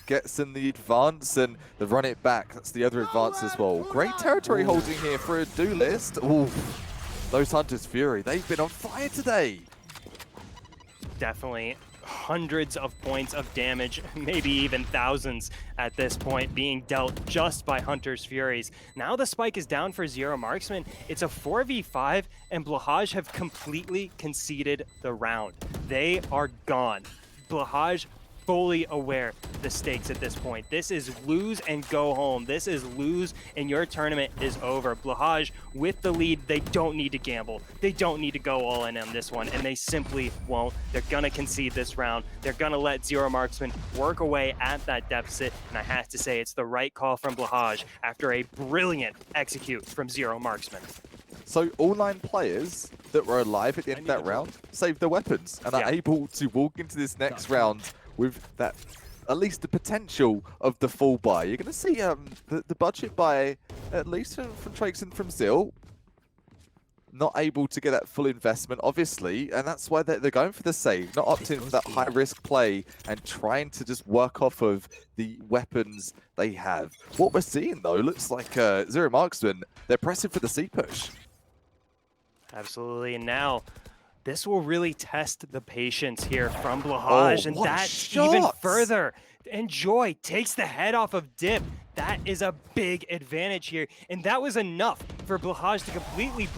gets in the advance, and the Run It Back, that's the other advance as well. Great territory holding here for a duelist. Ooh, those Hunter's Fury, they've been on fire today. Definitely hundreds of points of damage, maybe even thousands at this point being dealt just by Hunter's Furies. Now the spike is down for Zero Marksmen. It's a 4v5, and Blahaj have completely conceded the round. They are gone. Blahaj fully aware of the stakes at this point. This is lose and go home. This is lose and your tournament is over. Blahaj with the lead, they don't need to gamble. They don't need to go all in on this one, and they simply won't. They're gonna concede this round. They're gonna let Zero Marksmen work away at that deficit, and I have to say it's the right call from Blahaj after a brilliant execute from Zero Marksmen. So all 9 players that were alive at the end of that round saved their weapons and are able to walk into this next round with that, at least the potential of the full buy. You're going to see the budget buy, at least from Trakes and from Zil, not able to get that full investment, obviously, and that's why they're going for the save, not opting for that high-risk play and trying to just work off of the weapons they have. What we're seeing, though, looks like Zero Marksmen, they're pressing for the C push. Absolutely, and now this will really test the patience here from Blahaj, and that's even further. Enjoy takes the head off of Dip. That is a big advantage here, and that was enough for Blahaj to completely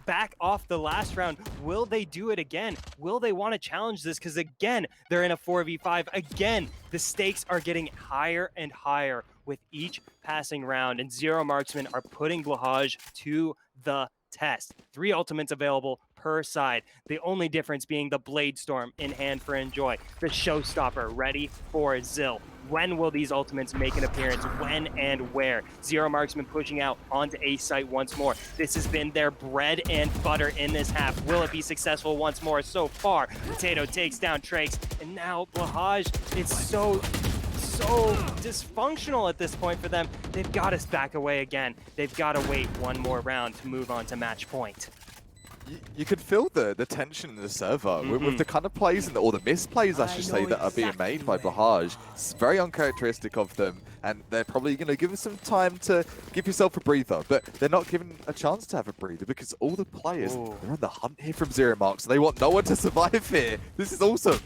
back off the last round. Will they do it again? Will they want to challenge this? Because again, they're in a 4v5. Again, the stakes are getting higher and higher with each passing round, and Zero Marksmen are putting Blahaj to the test. 3 ultimates available per side. The only difference being the Blade Storm in hand for Enjoy. The Showstopper ready for Zil. When will these ultimates make an appearance? When and where? Zero Marksmen pushing out onto A site once more. This has been their bread and butter in this half. Will it be successful once more? So far, Potato takes down Trakes, and now Blahaj, it's so dysfunctional at this point for them. They've got to back away again. They've got to wait one more round to move on to match point. You could feel the tension in the server with the kind of plays, or the misplays, I should say, that are being made by Blahaj. It's very uncharacteristic of them, and they're probably going to give us some time to give yourself a breather, but they're not given a chance to have a breather because all the players, they're on the hunt here from Zero Marks, and they want no one to survive here. This is awesome.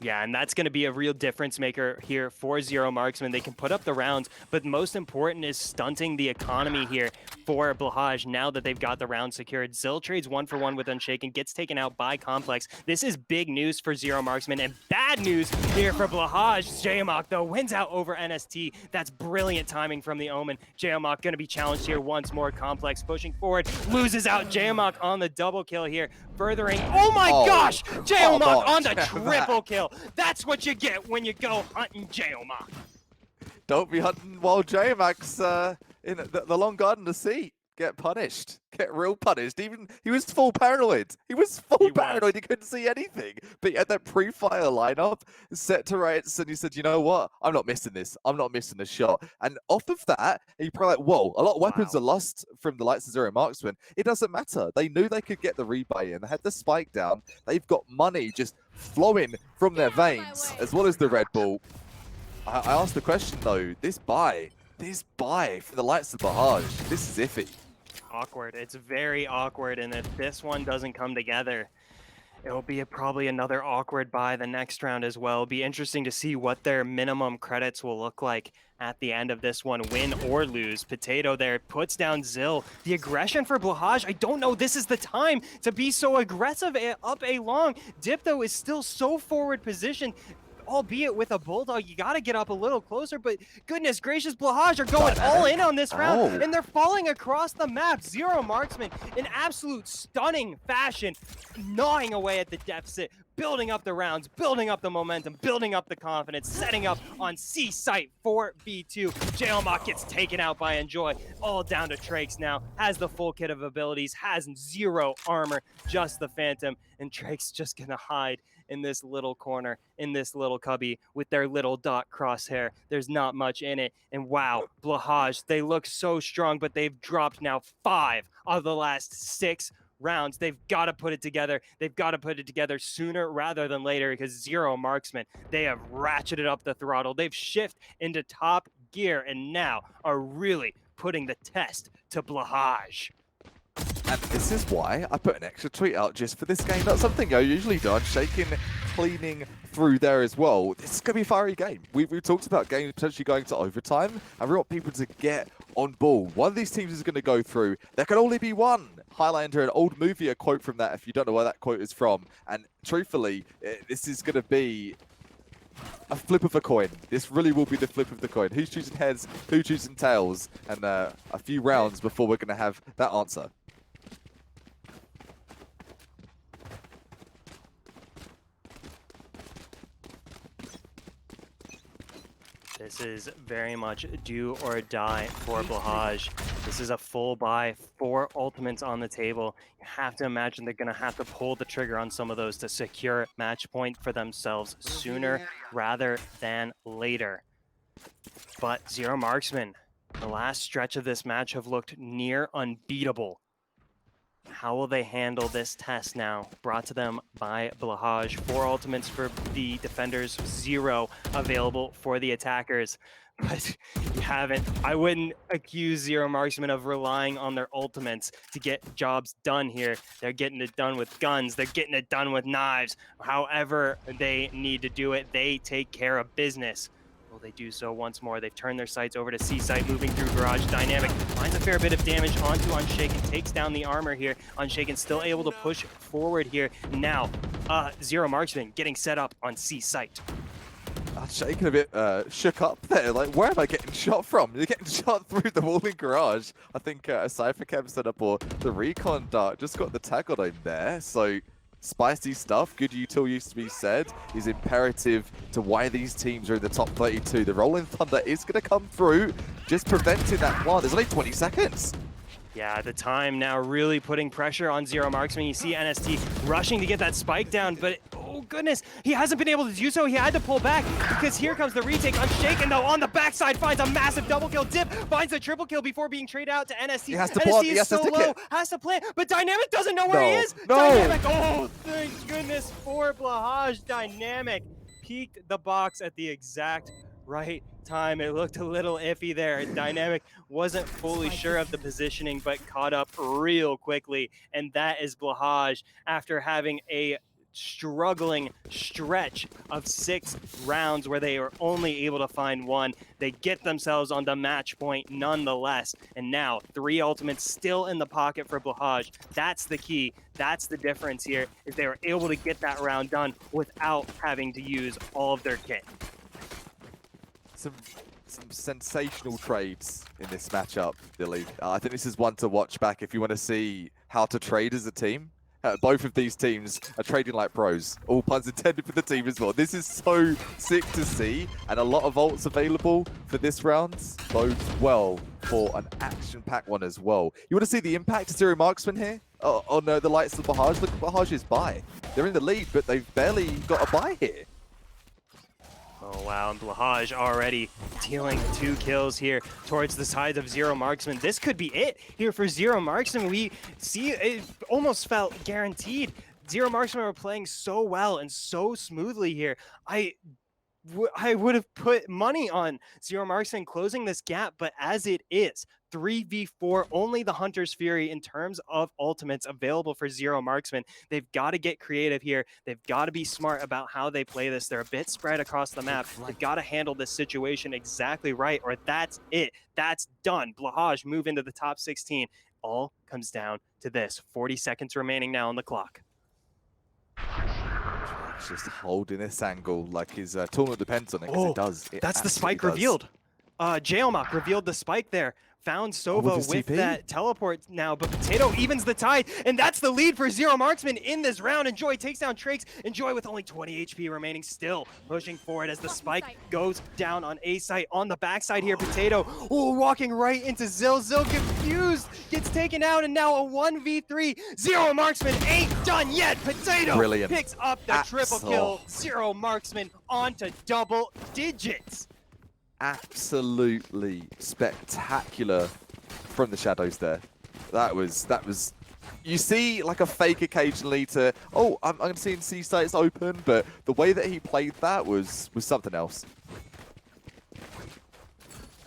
Yeah, and that's going to be a real difference maker here for Zero Marksmen. They can put up the rounds, but most important is stunting the economy here for Blahaj now that they've got the round secured. Zill trades 1-for-1 with Unshaken, gets taken out by Complex. This is big news for Zero Marksmen and bad news here for Blahaj. Jayamok, though, wins out over NST. That's brilliant timing from the Omen. Jayamok going to be challenged here once more. Complex pushing forward, loses out. Jayamok on the double kill here, furthering. Oh my gosh! Jayamok on the triple kill. That's what you get when you go hunting Jayamok. Don't be hunting while J-Max in the long garden to see. Get punished. Get real punished. Even he was full paranoid. He was full paranoid. He couldn't see anything. But he had that pre-fire lineup set to rights, and he said, "You know what? I'm not missing this. I'm not missing the shot." And off of that, he probably like, "Whoa! A lot of weapons are lost from the likes of Zero Marksman. It doesn't matter. They knew they could get the rebuy in. They had the spike down. They've got money just flowing from their veins, as well as the Red Bull." I asked the question though. This buy for the likes of Blahaj, this is iffy. Awkward. It's very awkward, and if this one doesn't come together, it'll be probably another awkward buy the next round as well. It'll be interesting to see what their minimum credits will look like at the end of this one, win or lose. Potato there puts down Zill. The aggression for Blahaj, I don't know, this is the time to be so aggressive up a long. Dip, though, is still so forward positioned, albeit with a Bulldog. You got to get up a little closer, but goodness gracious, Blahaj are going all in on this round, and they're falling across the map. Zero Marksmen in absolute stunning fashion, gnawing away at the deficit, building up the rounds, building up the momentum, building up the confidence, setting up on C site for B2. Jayamok gets taken out by Enjoy, all down to Trakes now, has the full kit of abilities, has zero armor, just the Phantom, and Trakes just gonna hide in this little corner, in this little cubby with their little dot crosshair. There's not much in it. And wow, Blahaj, they look so strong, but they've dropped now 5 of the last 6 rounds. They've got to put it together. They've got to put it together sooner rather than later, because Zero Marksmen, they have ratcheted up the throttle. They've shifted into top gear and now are really putting the test to Blahaj. And this is why I put an extra tweet out just for this game. Not something I usually do. Shaking, cleaning through there as well. This is going to be a fiery game. We've talked about games potentially going to overtime, and we want people to get on board. One of these teams is going to go through. There can only be one. Highlander, an old movie, a quote from that, if you don't know where that quote is from. And truthfully, this is going to be a flip of a coin. This really will be the flip of the coin. Who's choosing heads, who's choosing tails, and a few rounds before we're going to have that answer. This is very much do or die for Blahaj. This is a full buy, 4 ultimates on the table. You have to imagine they're going to have to pull the trigger on some of those to secure match point for themselves sooner rather than later. But Zero Marksmen, the last stretch of this match have looked near unbeatable. How will they handle this test now? Brought to them by Blahaj. 4 ultimates for the defenders, 0 available for the attackers. But you haven't. I wouldn't accuse Zero Marksmen of relying on their ultimates to get jobs done here. They're getting it done with guns. They're getting it done with knives. However they need to do it, they take care of business. Will they do so once more? They've turned their sights over to C-Site, moving through Garage. Dynamic finds a fair bit of damage onto Unshaken, takes down the armor here. Unshaken still able to push forward here. Now, Zero Marksman getting set up on C-Site. Shaking a bit shook up there. Like, where am I getting shot from? You're getting shot through the wall in Garage. I think a Cypher Cam set up, or the Recon Dart just got the tackle on there. So spicy stuff, good util used to be said, is imperative to why these teams are in the top 32. The Rolling Thunder is going to come through, just preventing that one. There's only 20 seconds. Yeah, the time now really putting pressure on Zero Marksman. You see NST rushing to get that spike down, but oh goodness, he hasn't been able to do so. He had to pull back because here comes the retake. Unshaken though on the backside finds a massive double kill. Dip finds a triple kill before being traded out to NST. He has to NST is so low, has to plant, but Dynamic doesn't know where he is. No. Dynamic, oh thank goodness for Blahaj. Dynamic peeked the box at the exact right time. It looked a little iffy there. Dynamic wasn't fully sure of the positioning, but caught up real quickly. And that is Blahaj after having a struggling stretch of 6 rounds where they are only able to find one. They get themselves on the match point nonetheless. And now 3 ultimates still in the pocket for Blahaj. That's the key. That's the difference here, is they were able to get that round done without having to use all of their kit. Some sensational trades in this matchup, Billy. I think this is one to watch back if you want to see how to trade as a team. Both of these teams are trading like pros. All puns intended for the team as well. This is so sick to see, and a lot of ults available for this round bodes well for an action-packed one as well. You want to see the impact of Zero Marksmen here on the likes of Blahaj? Look at Blahaj's buy. They're in the lead, but they've barely got a buy here. Oh wow, and Blahaj already dealing 2 kills here towards the sides of Zero Marksman. This could be it here for Zero Marksman. We see it almost felt guaranteed. Zero Marksman were playing so well and so smoothly here. I would have put money on Zero Marksman closing this gap, but as it is, 3v4, only the Hunter's Fury in terms of ultimates available for Zero Marksman. They've got to get creative here. They've got to be smart about how they play this. They're a bit spread across the map. They've got to handle this situation exactly right, or that's it. That's done. Blahaj move into the top 16. All comes down to this. 40 seconds remaining now on the clock. Just holding this angle like his tournament depends on it, because it does. That's the spike revealed. Jailmock revealed the spike there. Found Sova with that teleport now, but Potato evens the tide, and that's the lead for Zero Marksman in this round. Enjoy takes down Trakes. Enjoy with only 20 HP remaining, still pushing forward as the spike goes down on A site. On the backside here, Potato walking right into Zil. Zil confused, gets taken out, and now a 1v3. Zero Marksman ain't done yet. Potato picks up the triple kill. Zero Marksman onto double digits. Absolutely spectacular from the shadows there. That was you see like a fake occasionally to, oh, I'm seeing C sites open, but the way that he played that was something else.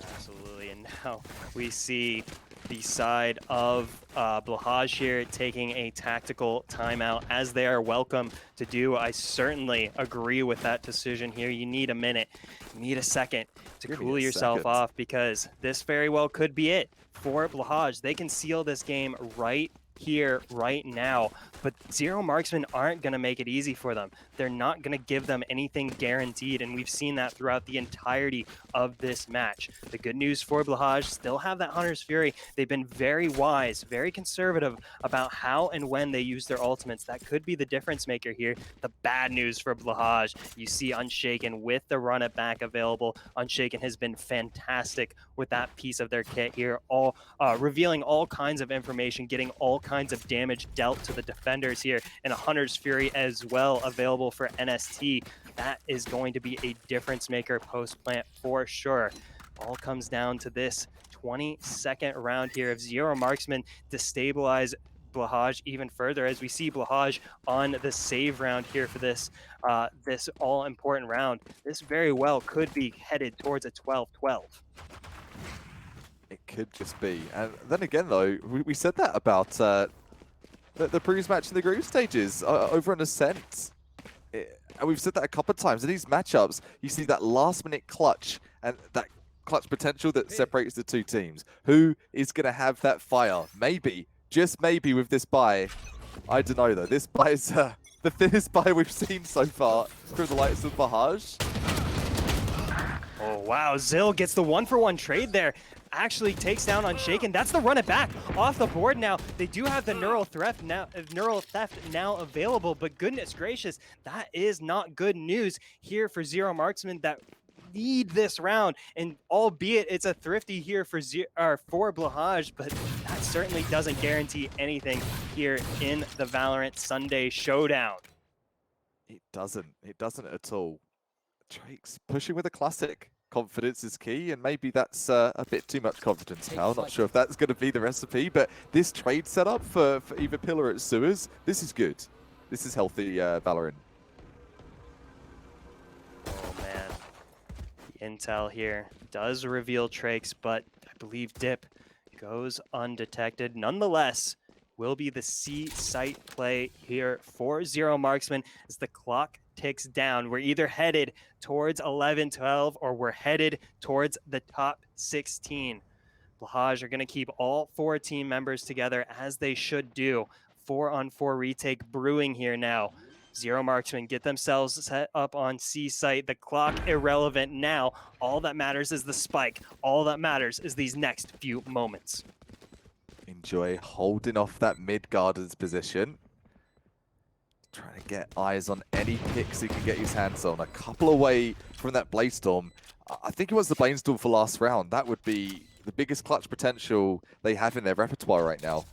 Absolutely, and now we see the side of Blahaj here taking a tactical timeout, as they are welcome to do. I certainly agree with that decision here. You need a minute, you need a second to cool yourself off, because this very well could be it for Blahaj. They can seal this game right here, right now, but Zero Marksmen aren't going to make it easy for them. They're not going to give them anything guaranteed, and we've seen that throughout the entirety of this match. The good news for Blahaj, still have that Hunter's Fury. They've been very wise, very conservative about how and when they use their ultimates. That could be the difference maker here. The bad news for Blahaj, you see Unshaken with the run it back available. Unshaken has been fantastic with that piece of their kit here, all revealing all kinds of information, getting all kinds of damage dealt to the defenders here, and a Hunter's Fury as well available for NST. That is going to be a difference maker post plant for sure. All comes down to this 22nd round here of Zero Marksmen destabilize Blahaj even further, as we see Blahaj on the save round here for this this all important round. This very well could be headed towards a 12-12. It could just be. And then again, though, we said that about the previous match in the group stages over on Ascent. And we've said that a couple of times. In these matchups, you see that last-minute clutch and that clutch potential that separates the two teams. Who is going to have that fire? Maybe, just maybe with this buy. I don't know, though. This buy is the thinnest buy we've seen so far from the likes of Blahaj. Oh, wow. Zil gets the 1-for-1 trade there. Actually takes down Unshaken. That's the run it back off the board now. They do have the neural theft now available, but goodness gracious, that is not good news here for Zero Marksmen that need this round. And albeit it's a thrifty here for Blahaj, but that certainly doesn't guarantee anything here in the Valorant Sunday Showdown. It doesn't at all. Drake's pushing with a classic. Confidence is key, and maybe that's a bit too much confidence now. Not sure if that's going to be the recipe, but this trade setup for either Pillar at Sewers, this is good. This is healthy Valorant. Oh man, the intel here does reveal Trakes, but I believe Dip goes undetected. Nonetheless, will be the C site play here for Zero Marksmen as the clock ticks down. We're either headed towards 11-12 or we're headed towards the top 16. Blahaj are going to keep all 4 team members together as they should do. 4-on-4 retake brewing here now. Zero Marksmen get themselves set up on C site. The clock irrelevant now. All that matters is the spike. All that matters is these next few moments. Enjoy holding off that mid garden's position. Trying to get eyes on any picks he can get his hands on. A couple away from that Bladestorm. I think it was the Bladestorm for last round. That would be the biggest clutch potential they have in their repertoire right now.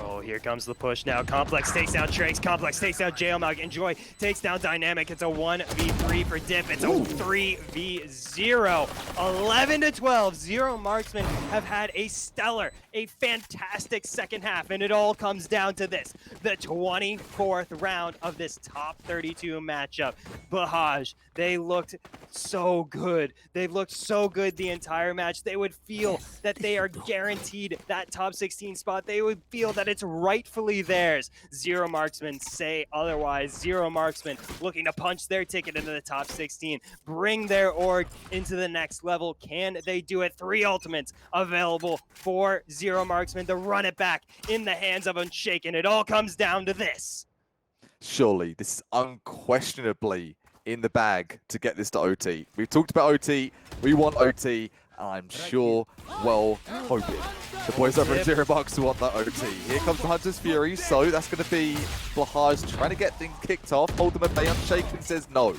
Oh, here comes the push now. Complex takes down Trakes. Complex takes down JLMOG. Enjoy takes down Dynamic. It's a 1v3 for Dip. It's a 3v0. 11-12. Zero Marksmen have had a stellar, a fantastic second half, and it all comes down to this. The 24th round of this top 32 matchup. Blahaj, they looked so good. They've looked so good the entire match. They would feel that they are guaranteed that top 16 spot. They would feel that it's rightfully theirs. Zero Marksmen say otherwise. Zero Marksmen looking to punch their ticket into the top 16, bring their org into the next level. Can they do it? 3 ultimates available for Zero Marksmen to run it back in the hands of Unshaken. It all comes down to this. Surely, this is unquestionably in the bag to get this to OT. We've talked about OT. We want OT. I'm sure, well, hoping the boys over at Zero Marks want that OT. Here comes the Hunter's Fury, so that's going to be Blahaj trying to get things kicked off. Hold them at bay. Unshaken says no.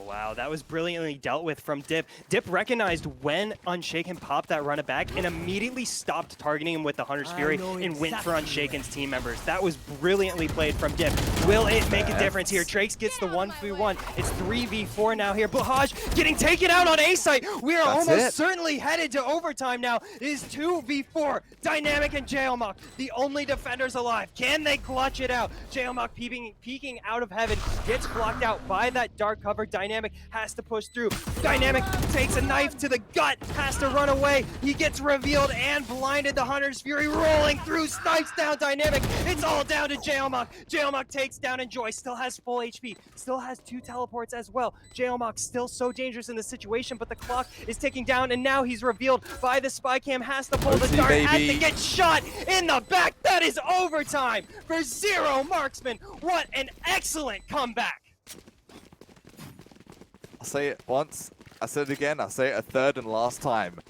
Wow, that was brilliantly dealt with from Dip. Dip recognized when Unshaken popped that run it back and immediately stopped targeting him with the Hunter's Fury and went for Unshaken's team members. That was brilliantly played from Dip. Will it make a difference here? Trakes gets the 1v1. It's 3v4 now here. Blahaj getting taken out on A site. We are almost certainly headed to overtime now. It is 2v4. Dynamic and JLMOC, the only defenders alive. Can they clutch it out? JLMOC peeking out of heaven, gets blocked out by that dark cover. Dynamic has to push through. Dynamic takes a knife to the gut, has to run away. He gets revealed and blinded. The Hunter's Fury rolling through, snipes down Dynamic. It's all down to JLMOC. JLMOC takes down Enjoy, still has full HP, still has 2 teleports as well. JLMOC still so dangerous in this situation, but the clock is ticking down, and now he's revealed by the spy cam, has to pull the dart, has to get shot in the back. That is overtime for Zero Marksmen. What an excellent comeback. I'll say it once, I said it again, I'll say it a third and last time.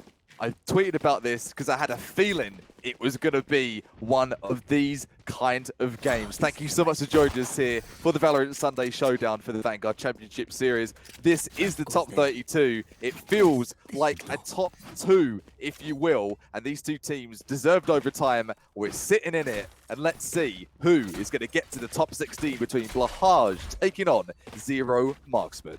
I tweeted about this because I had a feeling it was going to be one of these kind of games. Thank you so much for joining us here for the Valorant Sunday Showdown for the Vanguard Championship Series. This is the top 32. It feels like a top 2, if you will, and these 2 teams deserved overtime. We're sitting in it, and let's see who is going to get to the top 16 between Blahaj taking on Zero Marksmen.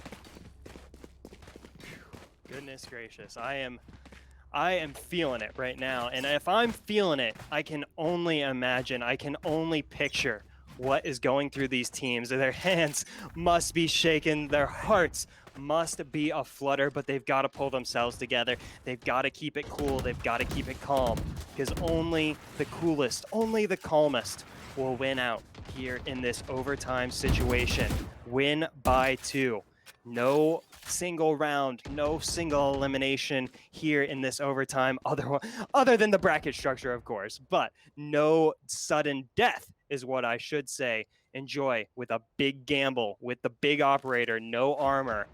Goodness gracious, I am feeling it right now, and if I'm feeling it, I can only imagine, I can only picture what is going through these teams. Their hands must be shaken, their hearts must be a flutter, but they've got to pull themselves together. They've got to keep it cool, they've got to keep it calm, because only the coolest, only the calmest will win out here in this overtime situation. Win by 2. No single round, no single elimination here in this overtime, other than the bracket structure, of course, but no sudden death is what I should say. Enjoy with a big gamble, with the big operator, no armor.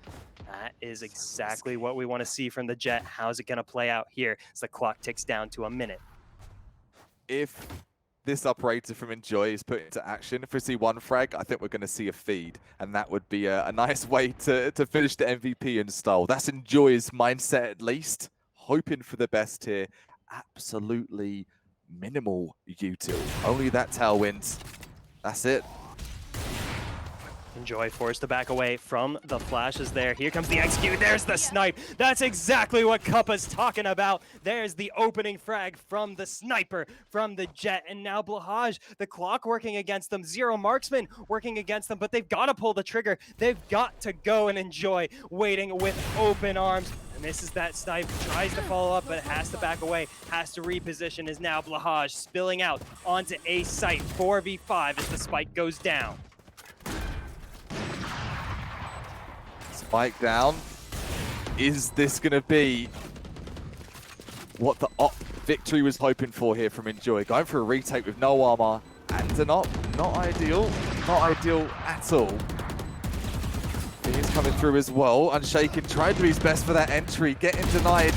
That is exactly what we want to see from the Jet. How's it going to play out here as the clock ticks down to a minute? If this operator from Enjoy is put into action, if we see 1 frag, I think we're going to see a feed, and that would be a nice way to finish the MVP in style. That's Enjoy's mindset, at least. Hoping for the best here. Absolutely minimal util. Only that tailwind. That's it. Enjoy forced to back away from the flashes there. Here comes the execute. There's the snipe. That's exactly what Cuppa's talking about. There's the opening frag from the sniper from the Jet. And now Blahaj, the clock working against them. Zero Marksmen working against them, but they've got to pull the trigger. They've got to go and Enjoy waiting with open arms. Misses that snipe, tries to follow up, but has to back away, has to reposition, is now Blahaj spilling out onto A site, 4v5 as the spike goes down. Spike down. Is this going to be what the victory was hoping for here from Enjoy? Going for a retake with no armor and not ideal. Not ideal at all. He's coming through as well. Unshaken tried to do his best for that entry, getting denied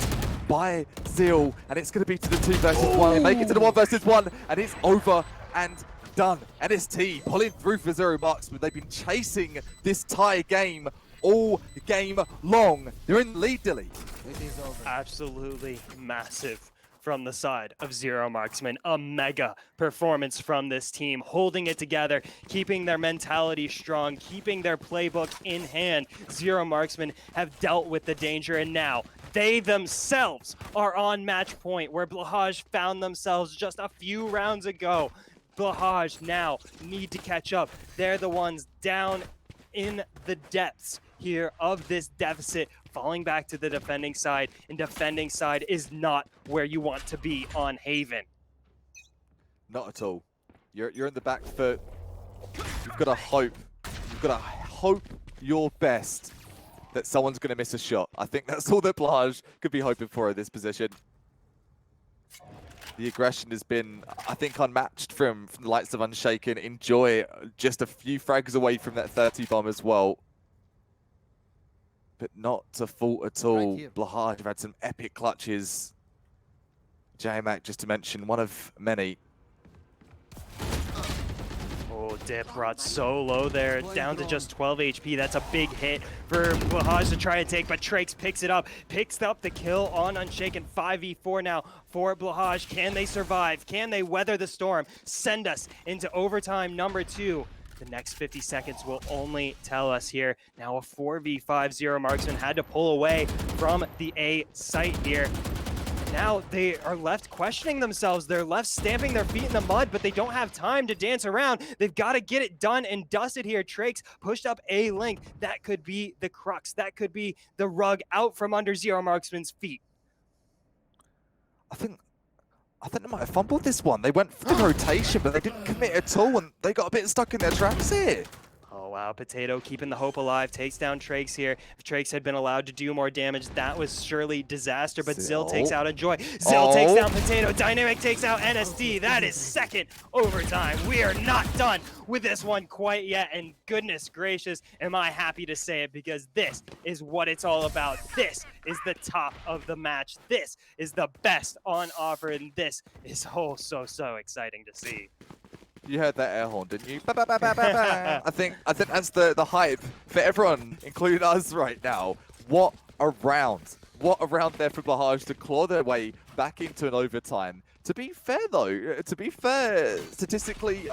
by Zeal, and it's going to be to the 2 versus 1. They make it to the 1 versus 1, and it's over and done. NST pulling through for Zero Marksmen. They've been chasing this tie game all game long. They're in the lead, Dilly. It is over. Absolutely massive from the side of Zero Marksmen. A mega performance from this team, holding it together, keeping their mentality strong, keeping their playbook in hand. Zero Marksmen have dealt with the danger, and now they themselves are on match point where Blahaj found themselves just a few rounds ago. Blahaj now need to catch up. They're the ones down in the depths here of this deficit, falling back to the defending side, and defending side is not where you want to be on Haven. Not at all. You're in the back foot. You've got to hope. You've got to hope your best that someone's going to miss a shot. I think that's all that Blahaj could be hoping for in this position. The aggression has been, I think, unmatched from the likes of Unshaken. Enjoy just a few frags away from that 30 bomb as well. But not to fault at all. Right Blahaj have had some epic clutches. J-Mac, just to mention, one of many. Oh, Dip brought so low there, down to just 12 HP. That's a big hit for Blahaj to try to take, but Trakes picks it up, picks up the kill on Unshaken. 5v4 now for Blahaj. Can they survive? Can they weather the storm? Send us into overtime number 2. The next 50 seconds will only tell us here. Now a 4v5. Zero Marksmen had to pull away from the A site here. Now they are left questioning themselves. They're left stamping their feet in the mud, but they don't have time to dance around. They've got to get it done and dusted here. Trakes pushed up A link. That could be the crux. That could be the rug out from under Zero Marksmen's feet. I think they might have fumbled this one. They went for the rotation, but they didn't commit at all, and they got a bit stuck in their tracks here. Oh, wow. Potato keeping the hope alive. Takes down Trakes here. If Trakes had been allowed to do more damage, that was surely disaster. But Zill takes out Enjoy. Zill takes down Potato. Dynamic takes out NSD. That is second overtime. We are not done with this one quite yet. And goodness gracious, am I happy to say it, because this is what it's all about. This is the top of the match. This is the best on offer. And this is so exciting to see. You heard that air horn, didn't you? Ba, ba, ba, ba, ba, ba. I think that's the hype for everyone, including us right now. What a round. What a round there for Blahaj to claw their way back into an overtime. To be fair, though, statistically,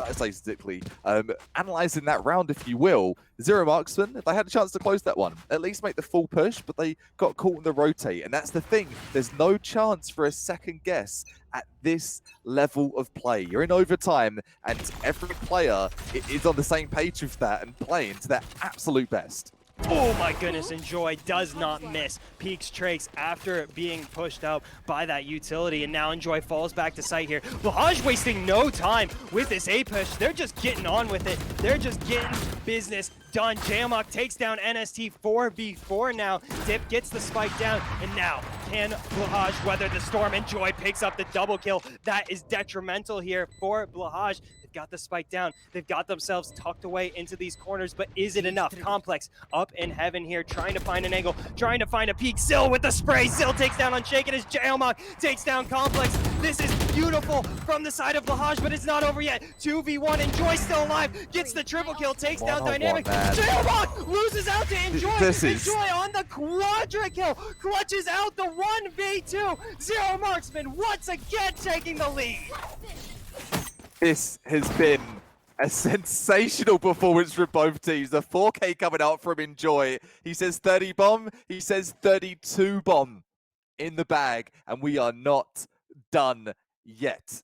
analysing that round, if you will, Zero Marksmen, they had a chance to close that one, at least make the full push, but they got caught in the rotate. And that's the thing. There's no chance for a second guess at this level of play. You're in overtime, and every player is on the same page with that and playing to their absolute best. Oh my goodness, Enjoy does not miss. Peaks Trakes after being pushed out by that utility, and now Enjoy falls back to site here. Blahaj wasting no time with this A push. They're just getting on with it. They're just getting business done. Jamok takes down NST 4v4 now. Dip gets the spike down, and now can Blahaj weather the storm? Enjoy picks up the double kill. That is detrimental here for Blahaj. Got the spike down. They've got themselves tucked away into these corners, but is it enough? Complex up in heaven here, trying to find an angle, trying to find a peak. Zill with the spray. Zill takes down Unshaken as Jailmok takes down Complex. This is beautiful from the side of Blahaj, but it's not over yet. 2v1. Enjoy still alive. Gets the triple kill. Takes down Dynamic. Jailmok loses out to Enjoy. Enjoy on the quadra kill. Clutches out the 1v2. Zero Marksmen once again taking the lead. This has been a sensational performance from both teams. The 4K coming out from Enjoy. He says 30 bomb. He says 32 bomb in the bag. And we are not done yet.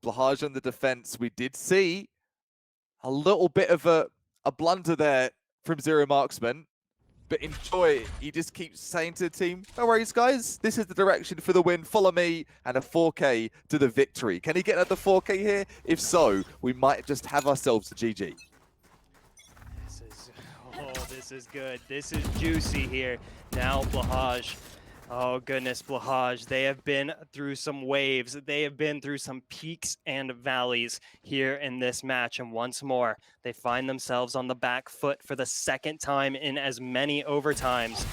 Blahaj on the defense. We did see a little bit of a blunder there from Zero Marksmen. But Enjoy, he just keeps saying to the team, no worries, guys. This is the direction for the win. Follow me, and a 4K to the victory. Can he get another 4K here? If so, we might just have ourselves a GG. This is good. This is juicy here. Now Blahaj. Oh goodness, Blahaj. They have been through some waves. They have been through some peaks and valleys here in this match. And once more, they find themselves on the back foot for the second time in as many overtimes.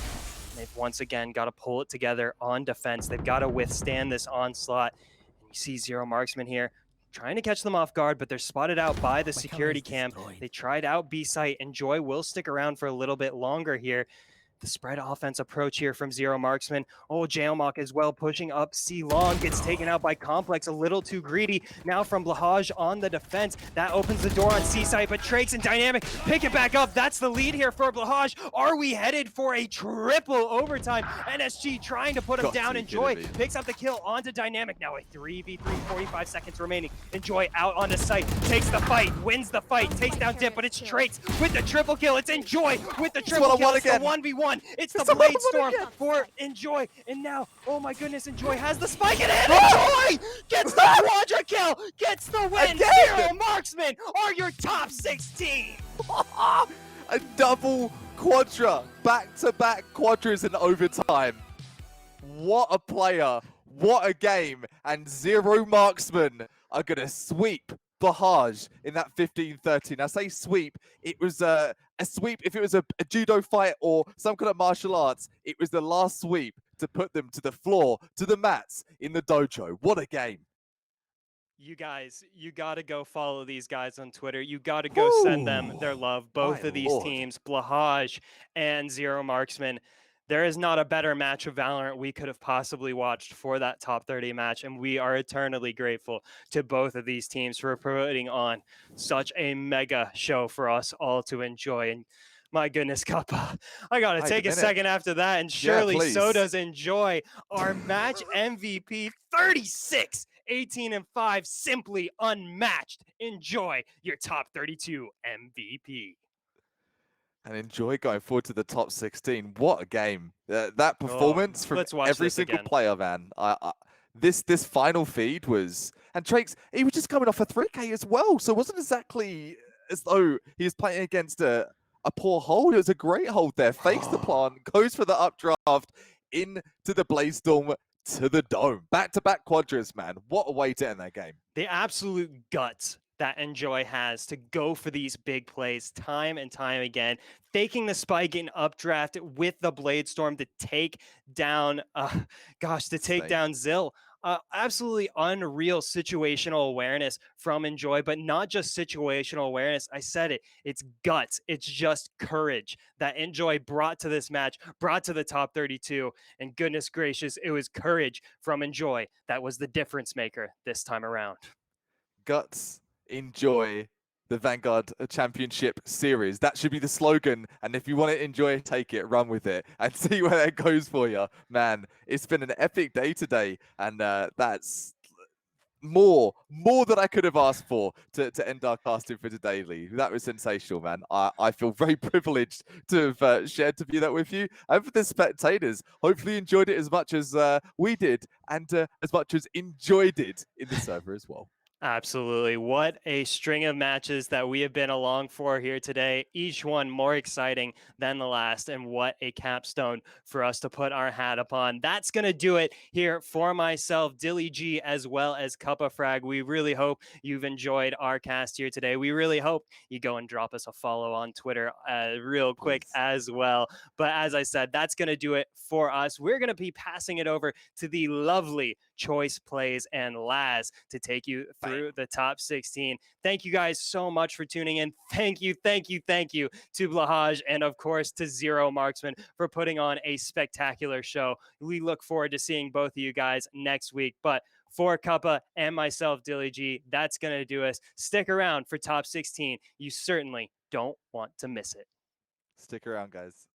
They've once again got to pull it together on defense. They've got to withstand this onslaught. And you see Zero Marksmen here trying to catch them off guard, but they're spotted out by the security cam. They tried out B site. Enjoy will stick around for a little bit longer here. The spread offense approach here from Zero Marksmen. Oh, Jailmock as well pushing up. C-Long gets taken out by Complex, a little too greedy. Now from Blahaj on the defense. That opens the door on C-Site, but Trakes and Dynamic pick it back up. That's the lead here for Blahaj. Are we headed for a triple overtime? NSG trying to put him down. Enjoy picks up the kill onto Dynamic. Now a 3v3, 45 seconds remaining. Enjoy out onto site, takes the fight, wins the fight, takes down Dip, but it's Trakes with the triple kill. It's Enjoy with the triple kill. It's the 1v1. It's the Blade Storm for Enjoy. And now, oh my goodness, Enjoy has the spike in it. Enjoy gets the quadra kill, gets the win. Zero Marksmen are your top 16. A double quadra, back-to-back quadras in overtime. What a player, what a game. And Zero Marksmen are going to sweep Blahaj in that 15-13. I say sweep, it was a sweep. If it was a judo fight or some kind of martial arts, it was the last sweep to put them to the floor, to the mats in the dojo. What a game. You guys, you got to go follow these guys on Twitter. You got to go send them their love. Both of these teams, Blahaj and Zero Marksmen. There is not a better match of Valorant we could have possibly watched for that top 30 match, and we are eternally grateful to both of these teams for putting on such a mega show for us all to enjoy. And my goodness, Kappa, I got to take a second after that, and surely so does Enjoy, our match MVP, 36, 18 and 5, simply unmatched. Enjoy your top 32 MVP. And Enjoy going forward to the top 16. What a game. That performance from every single player, man. This final feed was... And Trakes, he was just coming off a 3K as well. So it wasn't exactly as though he was playing against a poor hold. It was a great hold there. Fakes the plant, goes for the updraft, into the Blaze Storm, to the dome. Back-to-back quadras, man. What a way to end that game. The absolute guts that Enjoy has to go for these big plays time and time again, faking the spike in updraft with the Blade Storm to take down, down Zill. Absolutely unreal situational awareness from Enjoy, but not just situational awareness. I said it, it's guts. It's just courage that Enjoy brought to this match, brought to the top 32. And goodness gracious, it was courage from Enjoy that was the difference maker this time around. Guts, enjoy the Vanguard Championship Series. That should be the slogan. And if you want to enjoy, take it, run with it, and see where that goes for you. Man, it's been an epic day today. And that's more than I could have asked for to end our casting for today, Lee. That was sensational, man. I feel very privileged to have shared to view that with you. And for the spectators, hopefully enjoyed it as much as we did, and as much as enjoyed it in the server as well. Absolutely. What a string of matches that we have been along for here today. Each one more exciting than the last. And what a capstone for us to put our hat upon. That's going to do it here for myself, Dilly G, as well as Cuppa Frag. We really hope you've enjoyed our cast here today. We really hope you go and drop us a follow on Twitter real quick as well. But as I said, that's going to do it for us. We're going to be passing it over to the lovely Choice Plays and Laz to take you through the top 16. Thank you guys so much for tuning in. Thank you to Blahaj, and of course to Zero Marksmen for putting on a spectacular show. We look forward to seeing both of you guys next week. But for Cuppa and myself, Dilly G, that's going to do us. Stick around for top 16. You certainly don't want to miss it. Stick around, guys.